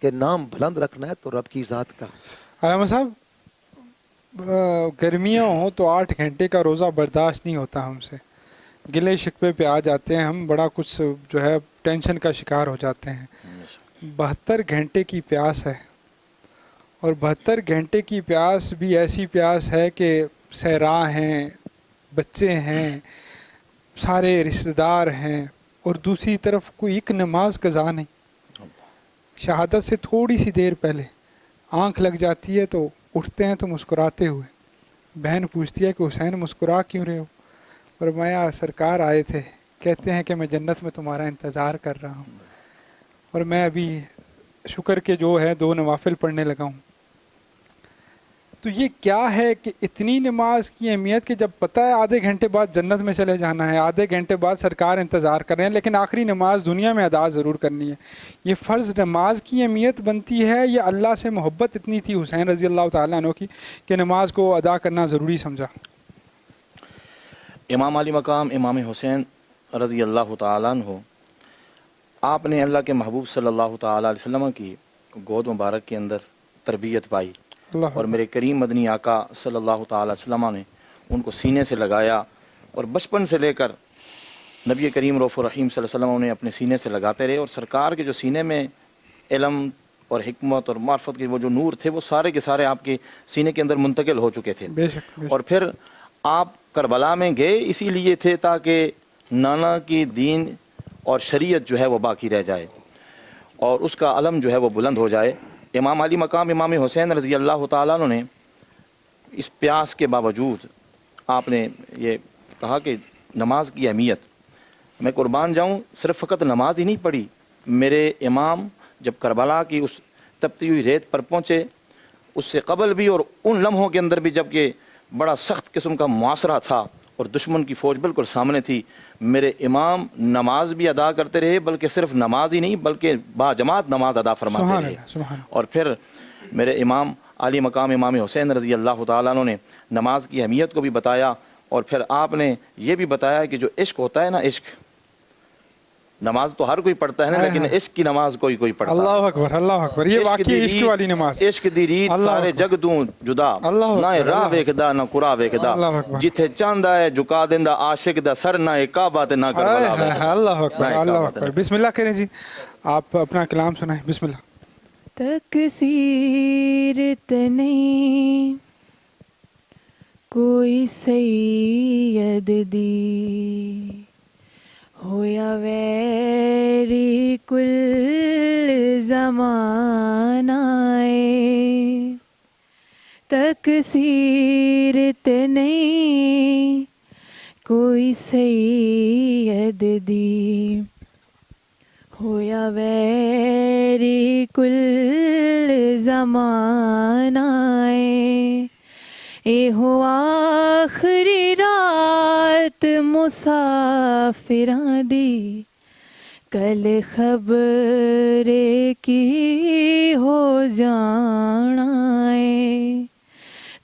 کہ نام بلند رکھنا ہے تو رب کی ذات کا۔ علامہ صاحب، گرمیاں ہوں تو 8 گھنٹے کا روزہ برداشت نہیں ہوتا ہم سے، گلے شکوے پہ آ جاتے ہیں ہم، بڑا کچھ جو ہے ٹینشن کا شکار ہو جاتے ہیں۔ 72 گھنٹے کی پیاس ہے، اور 72 گھنٹے کی پیاس بھی ایسی پیاس ہے کہ صحرا ہیں، بچے ہیں، سارے رشتہ دار ہیں، اور دوسری طرف کوئی ایک نماز قضا نہیں۔ شہادت سے تھوڑی سی دیر پہلے آنکھ لگ جاتی ہے تو اٹھتے ہیں تو مسکراتے ہوئے، بہن پوچھتی ہے کہ حسین مسکرا کیوں رہے ہو؟ فرمایا سرکار آئے تھے، کہتے ہیں کہ میں جنت میں تمہارا انتظار کر رہا ہوں، اور میں ابھی شکر کے جو ہے 2 نوافل پڑھنے لگا ہوں۔ تو یہ کیا ہے کہ اتنی نماز کی اہمیت کہ جب پتہ ہے آدھے گھنٹے بعد جنت میں چلے جانا ہے، آدھے گھنٹے بعد سرکار انتظار کر رہے ہیں، لیکن آخری نماز دنیا میں ادا ضرور کرنی ہے۔ یہ فرض نماز کی اہمیت بنتی ہے یا اللہ سے محبت اتنی تھی حسین رضی اللہ تعالیٰ عنہ کی کہ نماز کو ادا کرنا ضروری سمجھا؟ امام علی مقام امام حسین رضی اللہ تعالیٰ عنہ، آپ نے اللہ کے محبوب صلی اللہ تعالیٰ علیہ وسلم کی گود مبارک کے اندر تربیت پائی، اللہ اور میرے کریم مدنی آقا صلی اللہ تعالیٰ علیہ وسلم نے ان کو سینے سے لگایا، اور بچپن سے لے کر نبی کریم رؤوف الرحیم صلی اللہ علیہ وسلم انہیں اپنے سینے سے لگاتے رہے، اور سرکار کے جو سینے میں علم اور حکمت اور معرفت کے وہ جو نور تھے وہ سارے کے سارے آپ کے سینے کے اندر منتقل ہو چکے تھے۔ بے شک، بے شک۔ اور پھر آپ کربلا میں گئے اسی لیے تھے تاکہ نانا کی دین اور شریعت جو ہے وہ باقی رہ جائے اور اس کا علم جو ہے وہ بلند ہو جائے۔ امام علی مقام امام حسین رضی اللہ تعالیٰ عنہ نے اس پیاس کے باوجود آپ نے یہ کہا کہ نماز کی اہمیت، میں قربان جاؤں صرف فقط نماز ہی نہیں پڑھی، میرے امام جب کربلا کی اس تپتی ہوئی ریت پر پہنچے اس سے قبل بھی اور ان لمحوں کے اندر بھی جب کہ بڑا سخت قسم کا معاشرہ تھا، اور دشمن کی فوج بالکل سامنے تھی. میرے امام نماز بھی ادا کرتے رہے, بلکہ صرف نماز ہی نہیں بلکہ با جماعت نماز ادا فرماتے سبحان رہے. اللہ سبحان اللہ. اور پھر میرے امام علی مقام امام حسین رضی اللہ تعالیٰ عنہ نے نماز کی اہمیت کو بھی بتایا, اور پھر آپ نے یہ بھی بتایا کہ جو عشق ہوتا ہے نا, عشق, نماز تو ہر کوئی پڑھتا ہے نا, لیکن عشق کی نماز کوئی کوئی پڑھتا ہے. اللہ اکبر اللہ اکبر. یہ واقعی عشق والی نماز. عشق دی ریت سارے جگ دوں جدا, نہ راہ ویکھدا نہ قرا ویکھدا, جتھے چاہندا ہے جھکا دیندا عاشق دا سر, نہ کعبہ تے نہ کربلا ویکھدا. اللہ اکبر اللہ اکبر. بسم اللہ کریں جی, آپ اپنا کلام سنائیں. بسم اللہ. تکثیر نہیں کوئی سید دی, ہویا ویری کل زمانہ ہے. تکثیر نہیں کوئی سید دی, ہویا ویری کل زمانہ ہے. اے ہو آخری رات مسافراں دی, کل خبر کی ہو جانا ہے.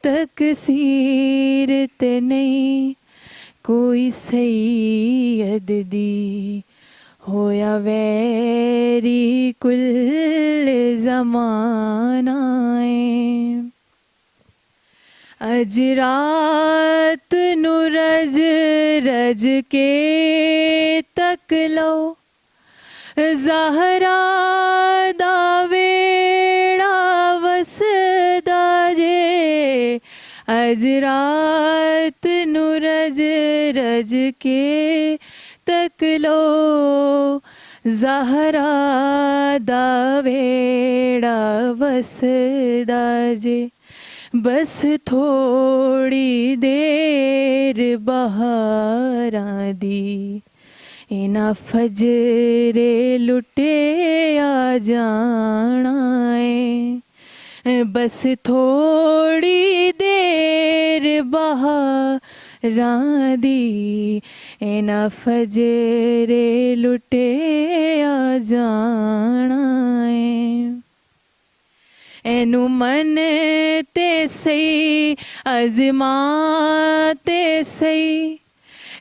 تکثیر نہیں کوئی سید دی, ہویا ویری کل زمانہ ہے. اج رات نو رج رج کے تک لو, زہرا دا ویڑا وسدا جے. اج رات نو رج رج کے تک لو, زہرا دا ویڑا وسدا جے. بس تھوڑی دیر بہاراں دی, اینا فجرے لٹے آ جانا ہے. بس تھوڑی دیر بہاراں دی, اینا فجرے لٹے آ جانا ہے. اینو من تے سی ازماتے سی,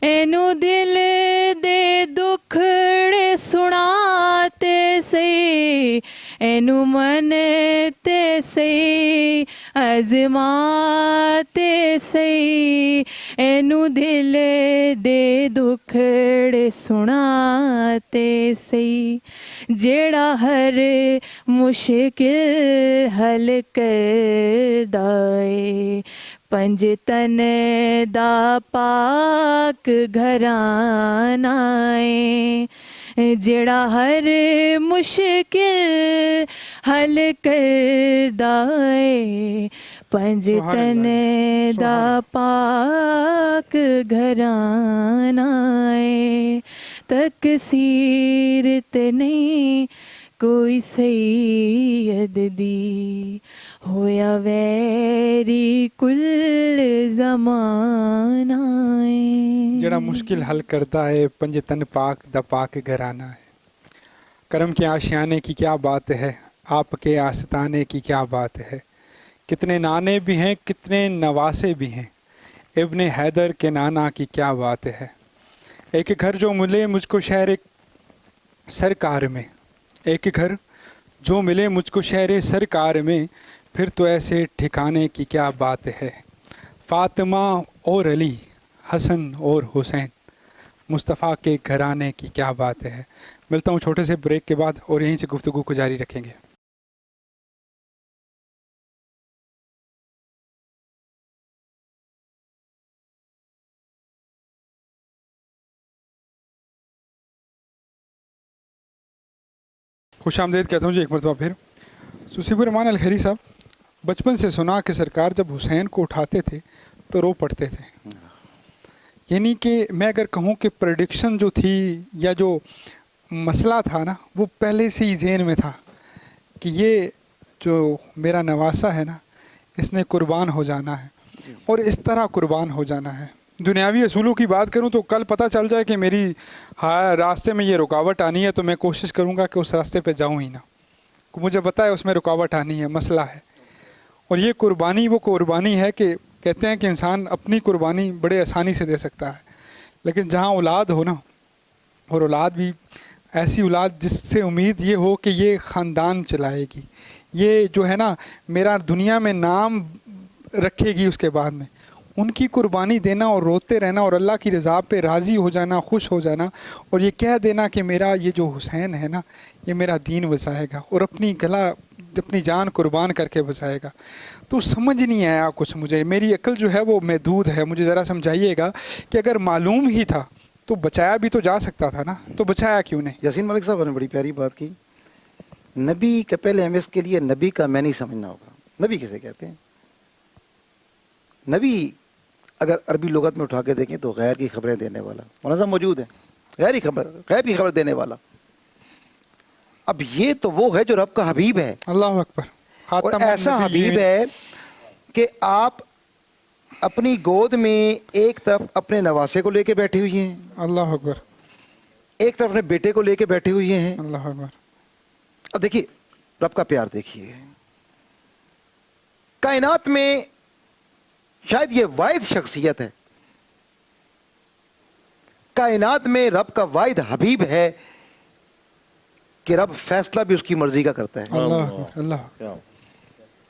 اینو دل دے دکھڑے سناتے سی. اینو من تے سی ازماتے سی, اینو دل دے دکھڑے سناتے سی. جیڑا ہر مشکل حل کردا اے, پنج تن دا پاک گھرانہ اے. جیڑا ہر مشکل حل کردا اے, پنج تن دا پاک گھرانہ اے. تکثیر نہیں کوئی سید دی, ہویا ویری کل زمانہ ہے. جڑا مشکل حل کرتا ہے, پنج تن پاک دا پاک گھرانہ ہے. کرم کے آشیانے کی کیا بات ہے, آپ کے آستانے کی کیا بات ہے. کتنے نانے بھی ہیں کتنے نواسے بھی ہیں, ابن حیدر کے نانا کی کیا بات ہے. ایک گھر جو ملے مجھ کو شہر سرکار میں, ایک گھر جو ملے مجھ کو شہر سرکار میں, پھر تو ایسے ٹھکانے کی کیا بات ہے. فاطمہ اور علی, حسن اور حسین, مصطفیٰ کے گھرانے کی کیا بات ہے. ملتا ہوں چھوٹے سے بریک کے بعد اور یہیں سے گفتگو کو جاری رکھیں گے. خوش آمدید کہتا ہوں جی ایک مرتبہ پھر. سوسیب الرحمان الخیری صاحب, بچپن سے سنا کہ سرکار جب حسین کو اٹھاتے تھے تو رو پڑتے تھے. یعنی کہ میں اگر کہوں کہ پریڈکشن جو تھی یا جو مسئلہ تھا نا, وہ پہلے سے ہی ذہن میں تھا کہ یہ جو میرا نواسا ہے نا, اس نے قربان ہو جانا ہے اور اس طرح قربان ہو جانا ہے. دنیاوی اصولوں کی بات کروں تو کل پتہ چل جائے کہ میری راستے میں یہ رکاوٹ آنی ہے تو میں کوشش کروں گا کہ اس راستے پہ جاؤں ہی نہ. مجھے پتہ ہے اس میں رکاوٹ آنی ہے، مسئلہ ہے. اور یہ قربانی وہ قربانی ہے کہ کہتے ہیں کہ انسان اپنی قربانی بڑے آسانی سے دے سکتا ہے، لیکن جہاں اولاد ہو نا، اور اولاد بھی ایسی اولاد جس سے امید یہ ہو کہ یہ خاندان چلائے گی، یہ جو ہے نا میرا دنیا میں نام رکھے گی، اس کے بعد میں ان کی قربانی دینا اور روتے رہنا اور اللہ کی رضا پہ راضی ہو جانا، خوش ہو جانا، اور یہ کہہ دینا کہ میرا یہ جو حسین ہے نا یہ میرا دین بچائے گا اور اپنی جان قربان کر کے بچائے گا. تو سمجھ نہیں آیا کچھ مجھے، میری عقل جو ہے وہ محدود ہے. مجھے ذرا سمجھائیے گا کہ اگر معلوم ہی تھا تو بچایا بھی تو جا سکتا تھا نا، تو بچایا کیوں نہیں؟ یاسین ملک صاحب نے بڑی پیاری بات کی. نبی کے پہلے ہمیں اس کے لیے نبی کا میں نہیں سمجھنا ہوگا. نبی کسے کہتے ہیں؟ نبی اگر عربی لغت میں اٹھا کے دیکھیں تو غیر کی خبریں دینے والا. مولانا صاحب موجود ہے، غیر کی خبر دینے والا. اب یہ تو وہ ہے جو رب کا حبیب ہے، اللہ اکبر. اور خاتم ایسا النبیین. حبیب ہے کہ آپ اپنی گود میں ایک طرف اپنے نواسے کو لے کے بیٹھے ہوئے ہیں، اللہ اکبر. ایک طرف اپنے بیٹے کو لے کے بیٹھے ہوئے ہیں. اللہ اکبر. اب دیکھیے رب کا پیار دیکھیے. کائنات میں شاید یہ واحد شخصیت ہے، کائنات میں رب کا واحد حبیب ہے کہ رب فیصلہ بھی اس کی مرضی کا کرتا ہے. اللہ اکبر. اللہ اکبر. کیا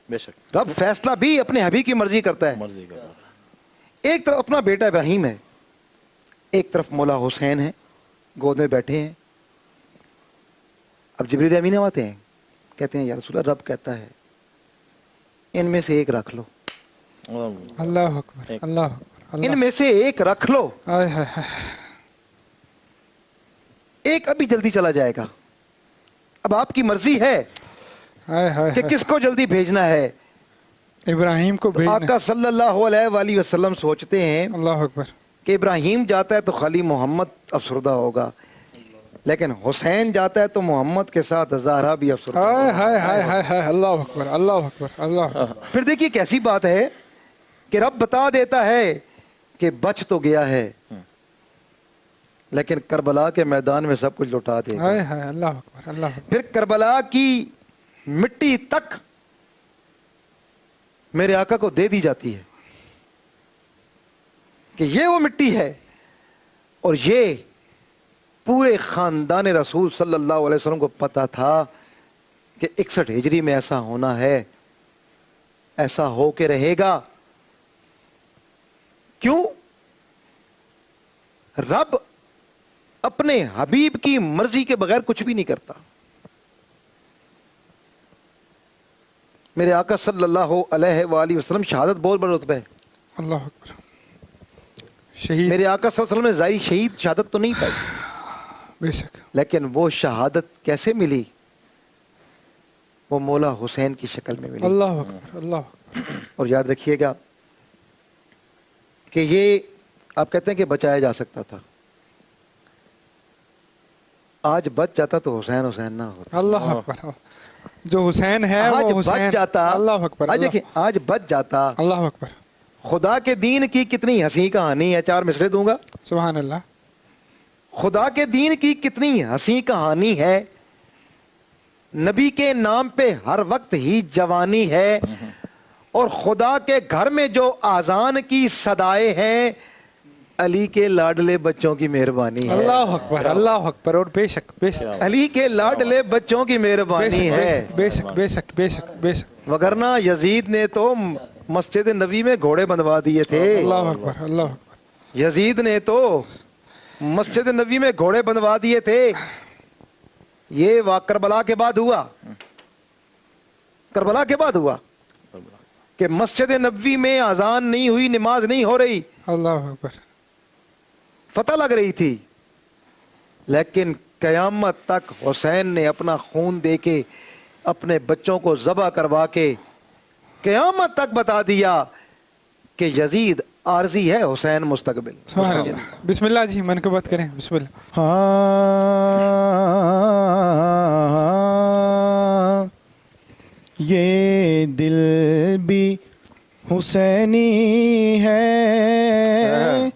بے شک رب فیصلہ بھی اپنے حبیب کی مرضی کرتا ہے. مرضی کا. ایک طرف اپنا بیٹا ابراہیم ہے، ایک طرف مولا حسین ہے، گود میں بیٹھے ہیں. اب جبریل امین آتے ہیں، کہتے ہیں یا رسول اللہ رب کہتا ہے ان میں سے ایک رکھ لو، اللہ اکبر. اللہ اکبر. ان میں سے ایک رکھ لو، ہائے ہائے ہائے. ایک ابھی جلدی چلا جائے گا. اب آپ کی مرضی ہے ہائے ہائے کہ ہائے. کس کو جلدی بھیجنا ہے. ابراہیم کو تو بھیجنا. آقا صلی اللہ علیہ وآلہ وسلم سوچتے ہیں اللہ اکبر. کہ ابراہیم جاتا ہے تو خالی محمد افسردہ ہوگا، لیکن حسین جاتا ہے تو محمد کے ساتھ زہرا بھی افسردہ ہائے ہوگا. ہائے ہائے ہائے ہائے. اللہ اکبر. اللہ اکبر. اللہ اکبر. پھر دیکھیے کیسی بات ہے کہ رب بتا دیتا ہے کہ بچ تو گیا ہے لیکن کربلا کے میدان میں سب کچھ لوٹا دے گا. ہائے ہائے. اللہ اکبر. اللہ اکبر. پھر کربلا کی مٹی تک میرے آقا کو دے دی جاتی ہے کہ یہ وہ مٹی ہے. اور یہ پورے خاندان رسول صلی اللہ علیہ وسلم کو پتا تھا کہ 61 ہجری میں ایسا ہونا ہے، ایسا ہو کے رہے گا. کیوں؟ رب اپنے حبیب کی مرضی کے بغیر کچھ بھی نہیں کرتا. میرے آقا صلی اللہ علیہ وآلہ وسلم شہادت بہت بڑا رتبہ ہے. اللہ اکبر. شہید. میرے آقا صلی اللہ علیہ وسلم نے ظاہری شہید شہادت تو نہیں پائی، بے شک. لیکن وہ شہادت کیسے ملی؟ وہ مولا حسین کی شکل میں ملی. اللہ اکبر. اللہ اکبر. اور یاد رکھیے گا کہ یہ آپ کہتے ہیں کہ بچایا جا سکتا تھا، آج بچ جاتا تو حسین حسین نہ ہوتا. اللہ اکبر. جو حسین ہے آج وہ حسین. بچ جاتا. اللہ اکبر. آج دیکھیں آج بچ جاتا. اللہ اکبر. خدا کے دین کی کتنی ہنسی کہانی ہے. 4 مصرے دوں گا. سبحان اللہ. خدا کے دین کی کتنی ہنسی کہانی ہے. نبی کے نام پہ ہر وقت ہی جوانی ہے، اور خدا کے گھر میں جو آذان کی صدائیں ہیں علی کے لاڈلے بچوں کی مہربانی ہے. اللہ اکبر. اللہ اکبر. اور بے شک بے شک علی کے لاڈلے بچوں کی مہربانی ہے. بے شک بے شک بے شک بے شک. وگرنہ یزید نے تو مسجد نبی میں گھوڑے بندوا دیے تھے. اللہ اکبر. اللہ اکبر. یزید نے تو مسجد نبی میں گھوڑے بندوا دیے تھے. یہ کربلا کے بعد ہوا، کربلا کے بعد ہوا کہ مسجد نبوی میں اذان نہیں ہوئی، نماز نہیں ہو رہی. اللہ اکبر. فتح لگ رہی تھی، لیکن قیامت تک حسین نے اپنا خون دے کے اپنے بچوں کو ذبح کروا کے قیامت تک بتا دیا کہ یزید عارضی ہے، حسین مستقبل. سبحان اللہ. بسم اللہ جی منقبت کریں. بسم اللہ. یہ دل بھی حسینی ہے،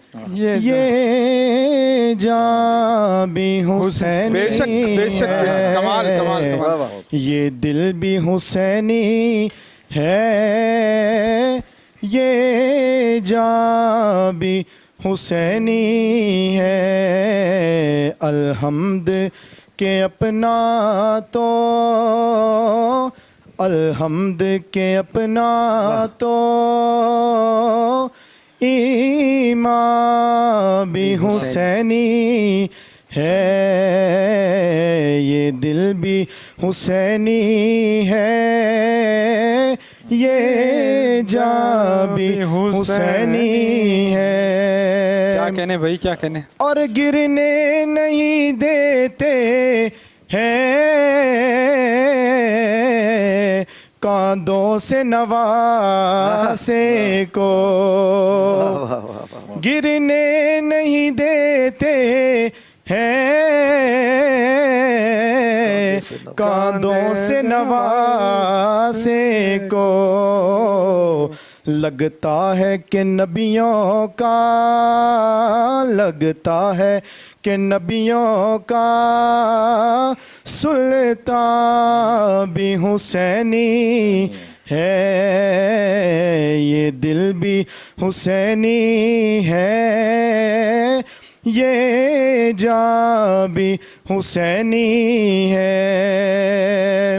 یہ جاں بھی حسینی بے شک بے شک بے شک، کمال کمال کمال. یہ دل بھی حسینی ہے، یہ جاں بھی حسینی ہے، الحمد کہ اپنا تو الحمد کہ اپنا تو ایمان بھی حسینی ہے، یہ دل بھی حسینی ہے، یہ جاں بھی حسینی ہے. کیا کہنے بھائی، کیا کہنے. اور گرنے نہیں دیتے ہیں کاندھوں سے نواسے کو، گرنے نہیں دیتے ہیں کاندھوں سے نواسے کو، لگتا ہے کہ نبیوں کا، لگتا ہے کہ نبیوں کا سلطان بھی حسینی ہے، یہ دل بھی حسینی ہے، یہ جاں بھی حسینی ہے.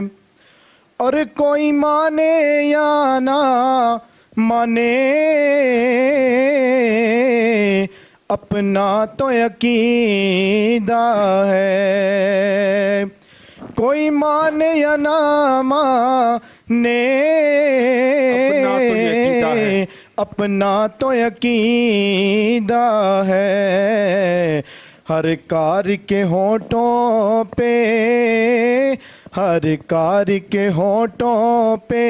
اور کوئی مانے یا نہ مانے اپنا تو عقیدہ ہے، کوئی مانے یا نہ مانے اپنا تو عقیدہ ہے، ہر کار کے ہونٹوں پہ، ہر کار کے ہونٹوں پہ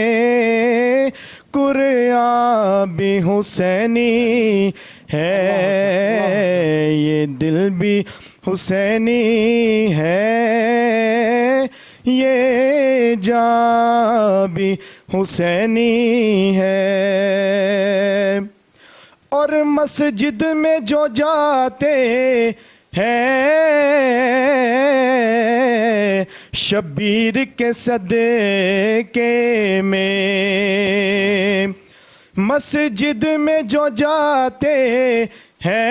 قرآن بھی حسینی ہے، یہ دل بھی حسینی ہے، یہ جاں بھی حسینی ہے. اور مسجد میں جو جاتے ہیں شبیر کے صدقے میں، مسجد میں جو جاتے ہیں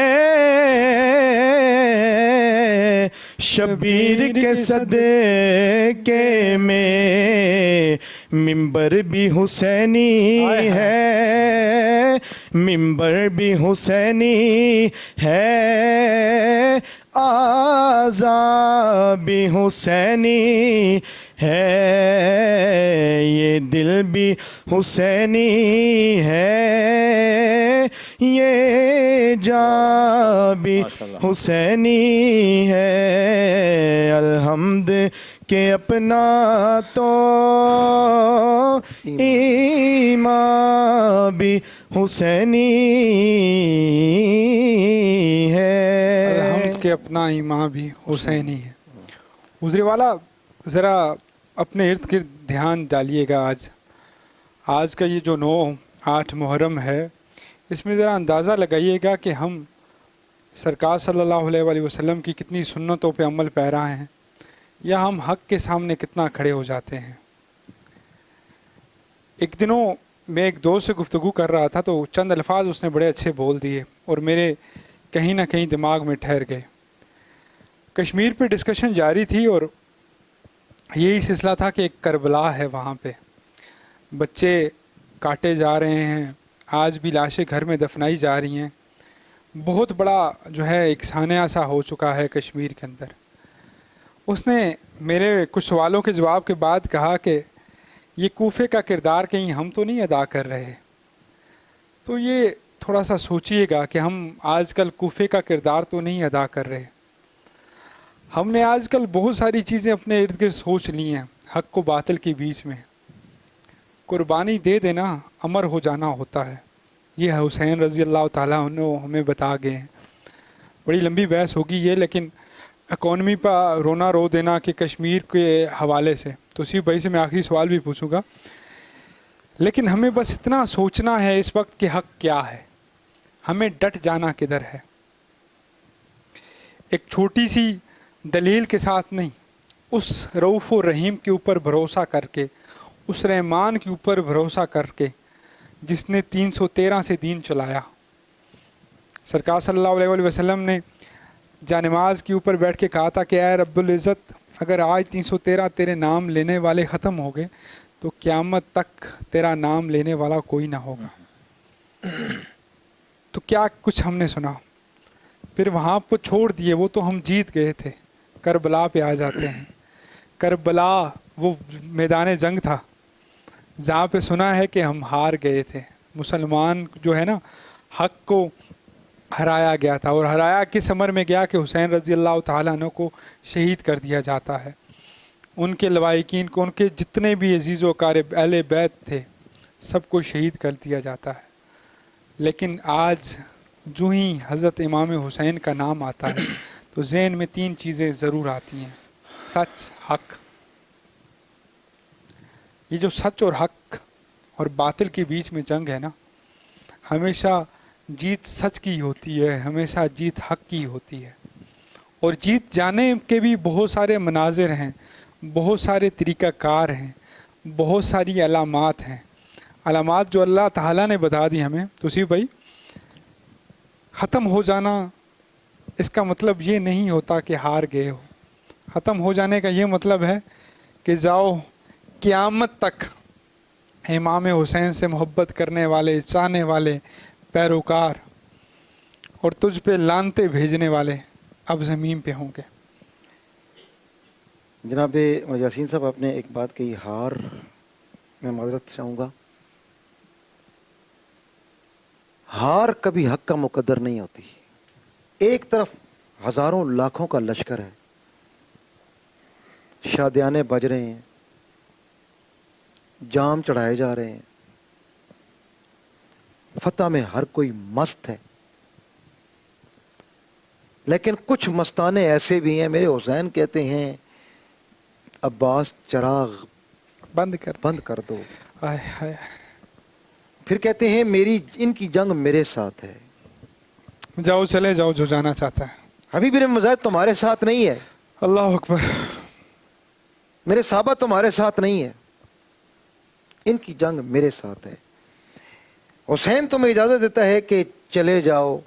شبیر کے صدقے میں، ممبر بھی حسینی ہے، ممبر بھی حسینی ہے، آذان بھی حسینی ہے، یہ دل بھی حسینی ہے، یہ جاں بھی حسینی ہے، الحمد کہ اپنا تو ایمان بھی حسینی ہے. الحمد کہ اپنا ایمان بھی حسینی ہے. حضور والا ذرا اپنے ارد گرد دھیان ڈالیے گا. آج کا یہ جو 9-8 محرم ہے، اس میں ذرا اندازہ لگائیے گا کہ ہم سرکار صلی اللہ علیہ وآلہ وسلم کی کتنی سنتوں پہ عمل پیرا ہیں، یا ہم حق کے سامنے کتنا کھڑے ہو جاتے ہیں. ایک دنوں میں ایک دوست سے گفتگو کر رہا تھا تو چند الفاظ اس نے بڑے اچھے بول دیے اور میرے کہیں نہ کہیں دماغ میں ٹھہر گئے. کشمیر پہ ڈسکشن جاری تھی اور یہی سلسلہ تھا کہ ایک کربلا ہے، وہاں پہ بچے کاٹے جا رہے ہیں، آج بھی لاشیں گھر میں دفنائی جا رہی ہیں. بہت بڑا جو ہے ایک سانحہ سا ہو چکا ہے کشمیر کے اندر. اس نے میرے کچھ سوالوں کے جواب کے بعد کہا کہ یہ کوفے کا کردار کہیں ہم تو نہیں ادا کر رہے. تو یہ تھوڑا سا سوچئے گا کہ ہم آج کل کوفے کا کردار تو نہیں ادا کر رہے. ہم نے آج کل بہت ساری چیزیں اپنے ارد گرد سوچ لی ہیں، حق و باطل کے بیچ میں. قربانی دے دینا امر ہو جانا ہوتا ہے، یہ حسین رضی اللہ تعالیٰ عنہ ہمیں بتا گئے ہیں. بڑی لمبی بحث ہوگی یہ، لیکن اکانومی پر رونا رو دینا کہ کشمیر کے حوالے سے تو اسی بھائی سے میں آخری سوال بھی پوچھوں گا. لیکن ہمیں بس اتنا سوچنا ہے اس وقت کہ حق کیا ہے، ہمیں ڈٹ جانا کدھر ہے. ایک چھوٹی سی دلیل کے ساتھ نہیں، اس رؤوف و رحیم کے اوپر بھروسہ کر کے، اس رحمان کے اوپر بھروسہ کر کے جس نے 313 سے دین چلایا. سرکار صلی اللہ علیہ وسلم نے جانماز کے اوپر بیٹھ کے کہا تھا کہ اے رب العزت، اگر آج 313 تیرے نام لینے والے ختم ہو گئے تو قیامت تک تیرا نام لینے والا کوئی نہ ہوگا. تو کیا کچھ ہم نے سنا. پھر وہاں پہ چھوڑ دیے، وہ تو ہم جیت گئے تھے. کربلا پہ آ جاتے ہیں. کربلا وہ میدان جنگ تھا جہاں پہ سنا ہے کہ ہم ہار گئے تھے. مسلمان جو ہے نا، حق کو ہرایا گیا تھا. اور ہرایا کس امر میں گیا کہ حسین رضی اللہ تعالیٰ عنہ کو شہید کر دیا جاتا ہے. ان کے لوائقین کو، ان کے جتنے بھی عزیز و اقارب اہل بیت تھے، سب کو شہید کر دیا جاتا ہے. لیکن آج جو ہی حضرت امام حسین کا نام آتا ہے تو ذہن میں 3 چیزیں ضرور آتی ہیں: سچ، حق. یہ جو سچ اور حق اور باطل کے بیچ میں جنگ ہے نا، ہمیشہ جیت سچ کی ہوتی ہے، ہمیشہ جیت حق کی ہوتی ہے. اور جیت جانے کے بھی بہت سارے مناظر ہیں، بہت سارے طریقہ کار ہیں، بہت ساری علامات ہیں. علامات جو اللہ تعالیٰ نے بتا دی ہمیں. توصیف بھائی، ختم ہو جانا اس کا مطلب یہ نہیں ہوتا کہ ہار گئے ہو. ختم ہو جانے کا یہ مطلب ہے کہ جاؤ قیامت تک امام حسین سے محبت کرنے والے، چاہنے والے پیروکار اور تجھ پہ لانتے بھیجنے والے اب زمین پہ ہوں گے. جناب یاسین صاحب، آپ نے ایک بات کہی، ہار. میں معذرت چاہوں گا. ہار کبھی حق کا مقدر نہیں ہوتی. ایک طرف ہزاروں لاکھوں کا لشکر ہے، شادیانے بج رہے ہیں، جام چڑھائے جا رہے ہیں، فتح میں ہر کوئی مست ہے. لیکن کچھ مستانے ایسے بھی ہیں. میرے حسین کہتے ہیں عباس چراغ بند کر دو. آئے ہائے. پھر کہتے ہیں میری ان کی جنگ میرے ساتھ ہے. جاؤ چلے جاؤ جو جانا چاہتا ہے. حبیب بن مظاہر تمہارے ساتھ نہیں ہے. اللہ اکبر. میرے صحابہ تمہارے ساتھ نہیں ہے، ان کی جنگ میرے ساتھ ہے. حسین تمہیں اجازت دیتا ہے کہ چلے جاؤ،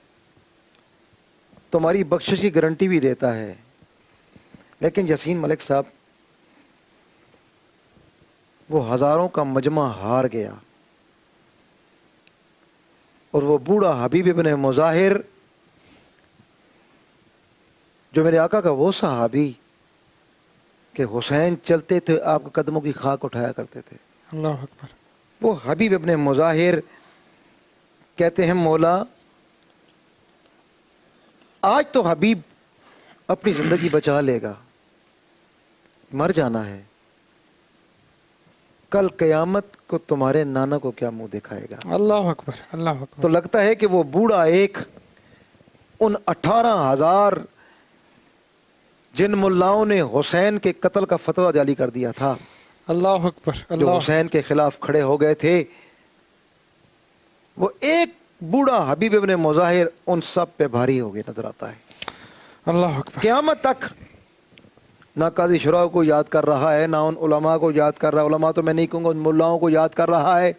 تمہاری بخشش کی گارنٹی بھی دیتا ہے. لیکن یاسین ملک صاحب، وہ ہزاروں کا مجمع ہار گیا اور وہ بوڑھا حبیب ابن مظاہر جو میرے آقا کا وہ صحابی کہ حسین چلتے تھے آپ کے قدموں کی خاک اٹھایا کرتے تھے، اللہ اکبر، وہ حبیب ابن مظاہر کہتے ہیں مولا آج تو حبیب اپنی زندگی بچا لے گا، مر جانا ہے، کل قیامت کو تمہارے نانا کو کیا منہ دکھائے گا. اللہ اکبر، اللہ اکبر. تو لگتا ہے کہ وہ بوڑھا ایک ان 18,000 جن ملاؤں نے حسین کے قتل کا فتویٰ جاری کر دیا تھا، اللہ اکبر، جو اللہ حسین کے خلاف کھڑے ہو گئے تھے، وہ ایک بوڑھا حبیب ابن مظاہر ان سب پہ بھاری ہو گئے نظر آتا ہے. اللہ اکبر. قیامت تک نہ قاضی شراح کو یاد کر رہا ہے، نہ ان علماء کو یاد کر رہا ہے، علماء تو میں نہیں کہوں گا، ان ملاؤں کو یاد کر رہا ہے.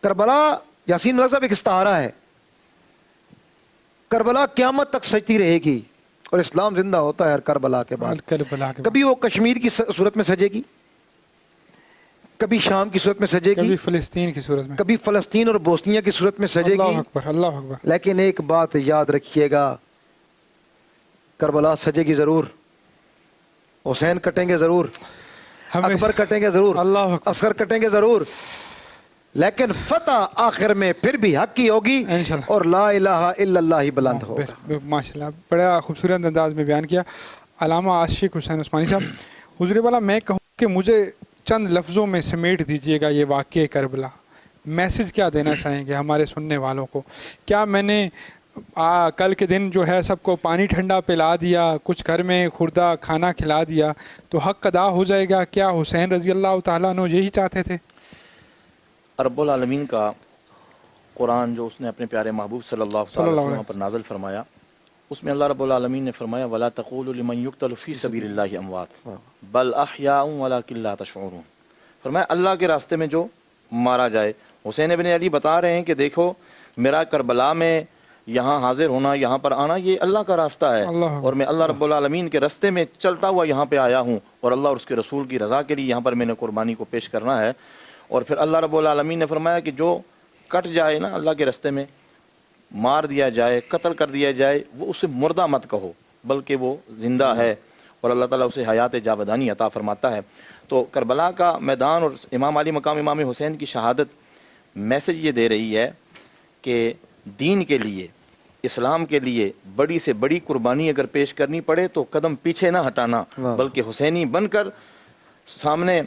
کربلا یاسین ملک صاحب ایک استعارہ ہے. کربلا قیامت تک سجتی رہے گی اور اسلام زندہ ہوتا ہے ہر کربلا کے بعد. کربلا کے بعد. کبھی وہ کشمیر کی صورت میں سجے گی، کبھی شام کی صورت میں سجے کبھی گی، فلسطین کی صورت میں. کبھی فلسطین اور بوسنیا کی صورت میں سجے اللہ گی. اکبر، اللہ اکبر. لیکن ایک بات یاد رکھیے گا، کربلا سجے گی ضرور، حسین کٹیں گے ضرور، ہمیشہ. اکبر کٹیں گے ضرور، اللہ اکبر. اصغر کٹیں گے ضرور، لیکن فتح آخر میں پھر بھی حق کی ہوگی انشاءاللہ. اور لا الہ الا اللہ ہی بلند ہوگا. ماشاء اللہ، بڑا خوبصورت انداز میں بیان کیا علامہ عاشق حسین عثمانی صاحب. حضور والا، میں کہوں کہ مجھے چند لفظوں میں سمیٹ دیجئے گا یہ واقعہ کربلا. میسج کیا دینا چاہیں گے ہمارے سننے والوں کو؟ کیا میں نے کل کے دن جو ہے سب کو پانی ٹھنڈا پلا دیا، کچھ گھر میں خوردہ کھانا کھلا دیا تو حق ادا ہو جائے گا؟ کیا حسین رضی اللہ تعالیٰ عنہ یہی چاہتے تھے؟ رب العالمین کا قرآن جو اس نے اپنے پیارے محبوب صلی اللہ علیہ وسلم پر نازل فرمایا، اس میں اللہ رب العالمین نے فرمایا وَلَا تَقُولُوا لِمَنْ يُقْتَلُ فِي سَبِيلِ اللَّهِ أَمْوَاتٌ بَلْ أَحْيَاءٌ وَلَكِنْ لَا تَشْعُرُونَ۔ فرمایا اللہ کے راستے میں جو مارا جائے۔ حسین ابن علی بتا رہے ہیں کہ دیکھو میرا کربلا میں یہاں حاضر ہونا، یہاں پر آنا، یہ اللہ کا راستہ ہے، اور میں اللہ رب العالمین کے راستے میں چلتا ہوا یہاں پہ آیا ہوں، اور اللہ اور اس کے رسول کی رضا کے لیے یہاں پر میں نے قربانی کو پیش کرنا ہے۔ اور پھر اللہ رب العالمین نے فرمایا کہ جو کٹ جائے نا اللہ کے راستے میں، مار دیا جائے، قتل کر دیا جائے، وہ اسے مردہ مت کہو بلکہ وہ زندہ ہے، اور اللہ تعالیٰ اسے حیات جاودانی عطا فرماتا ہے۔ تو کربلا کا میدان اور امام علی مقام امام حسین کی شہادت میسج یہ دے رہی ہے کہ دین کے لیے، اسلام کے لیے بڑی سے بڑی قربانی اگر پیش کرنی پڑے تو قدم پیچھے نہ ہٹانا، بلکہ حسینی بن کر سامنے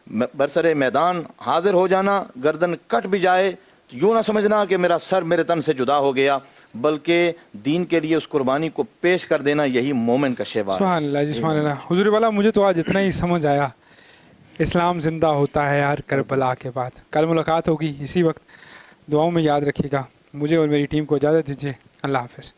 برسر میدان حاضر ہو جانا۔ گردن کٹ بھی جائے یوں نہ سمجھنا کہ میرا سر میرے تن سے جدا ہو گیا، بلکہ دین کے لیے اس قربانی کو پیش کر دینا یہی مومن کا شیوا ہے۔ سبحان اللہ جی، سبحان اللہ۔ حضور والا مجھے تو آج اتنا ہی سمجھ آیا، اسلام زندہ ہوتا ہے ہر کربلا کے بعد۔ کل ملاقات ہوگی اسی وقت، دعاؤں میں یاد رکھیے گا۔ مجھے اور میری ٹیم کو اجازت دیجیے، اللہ حافظ۔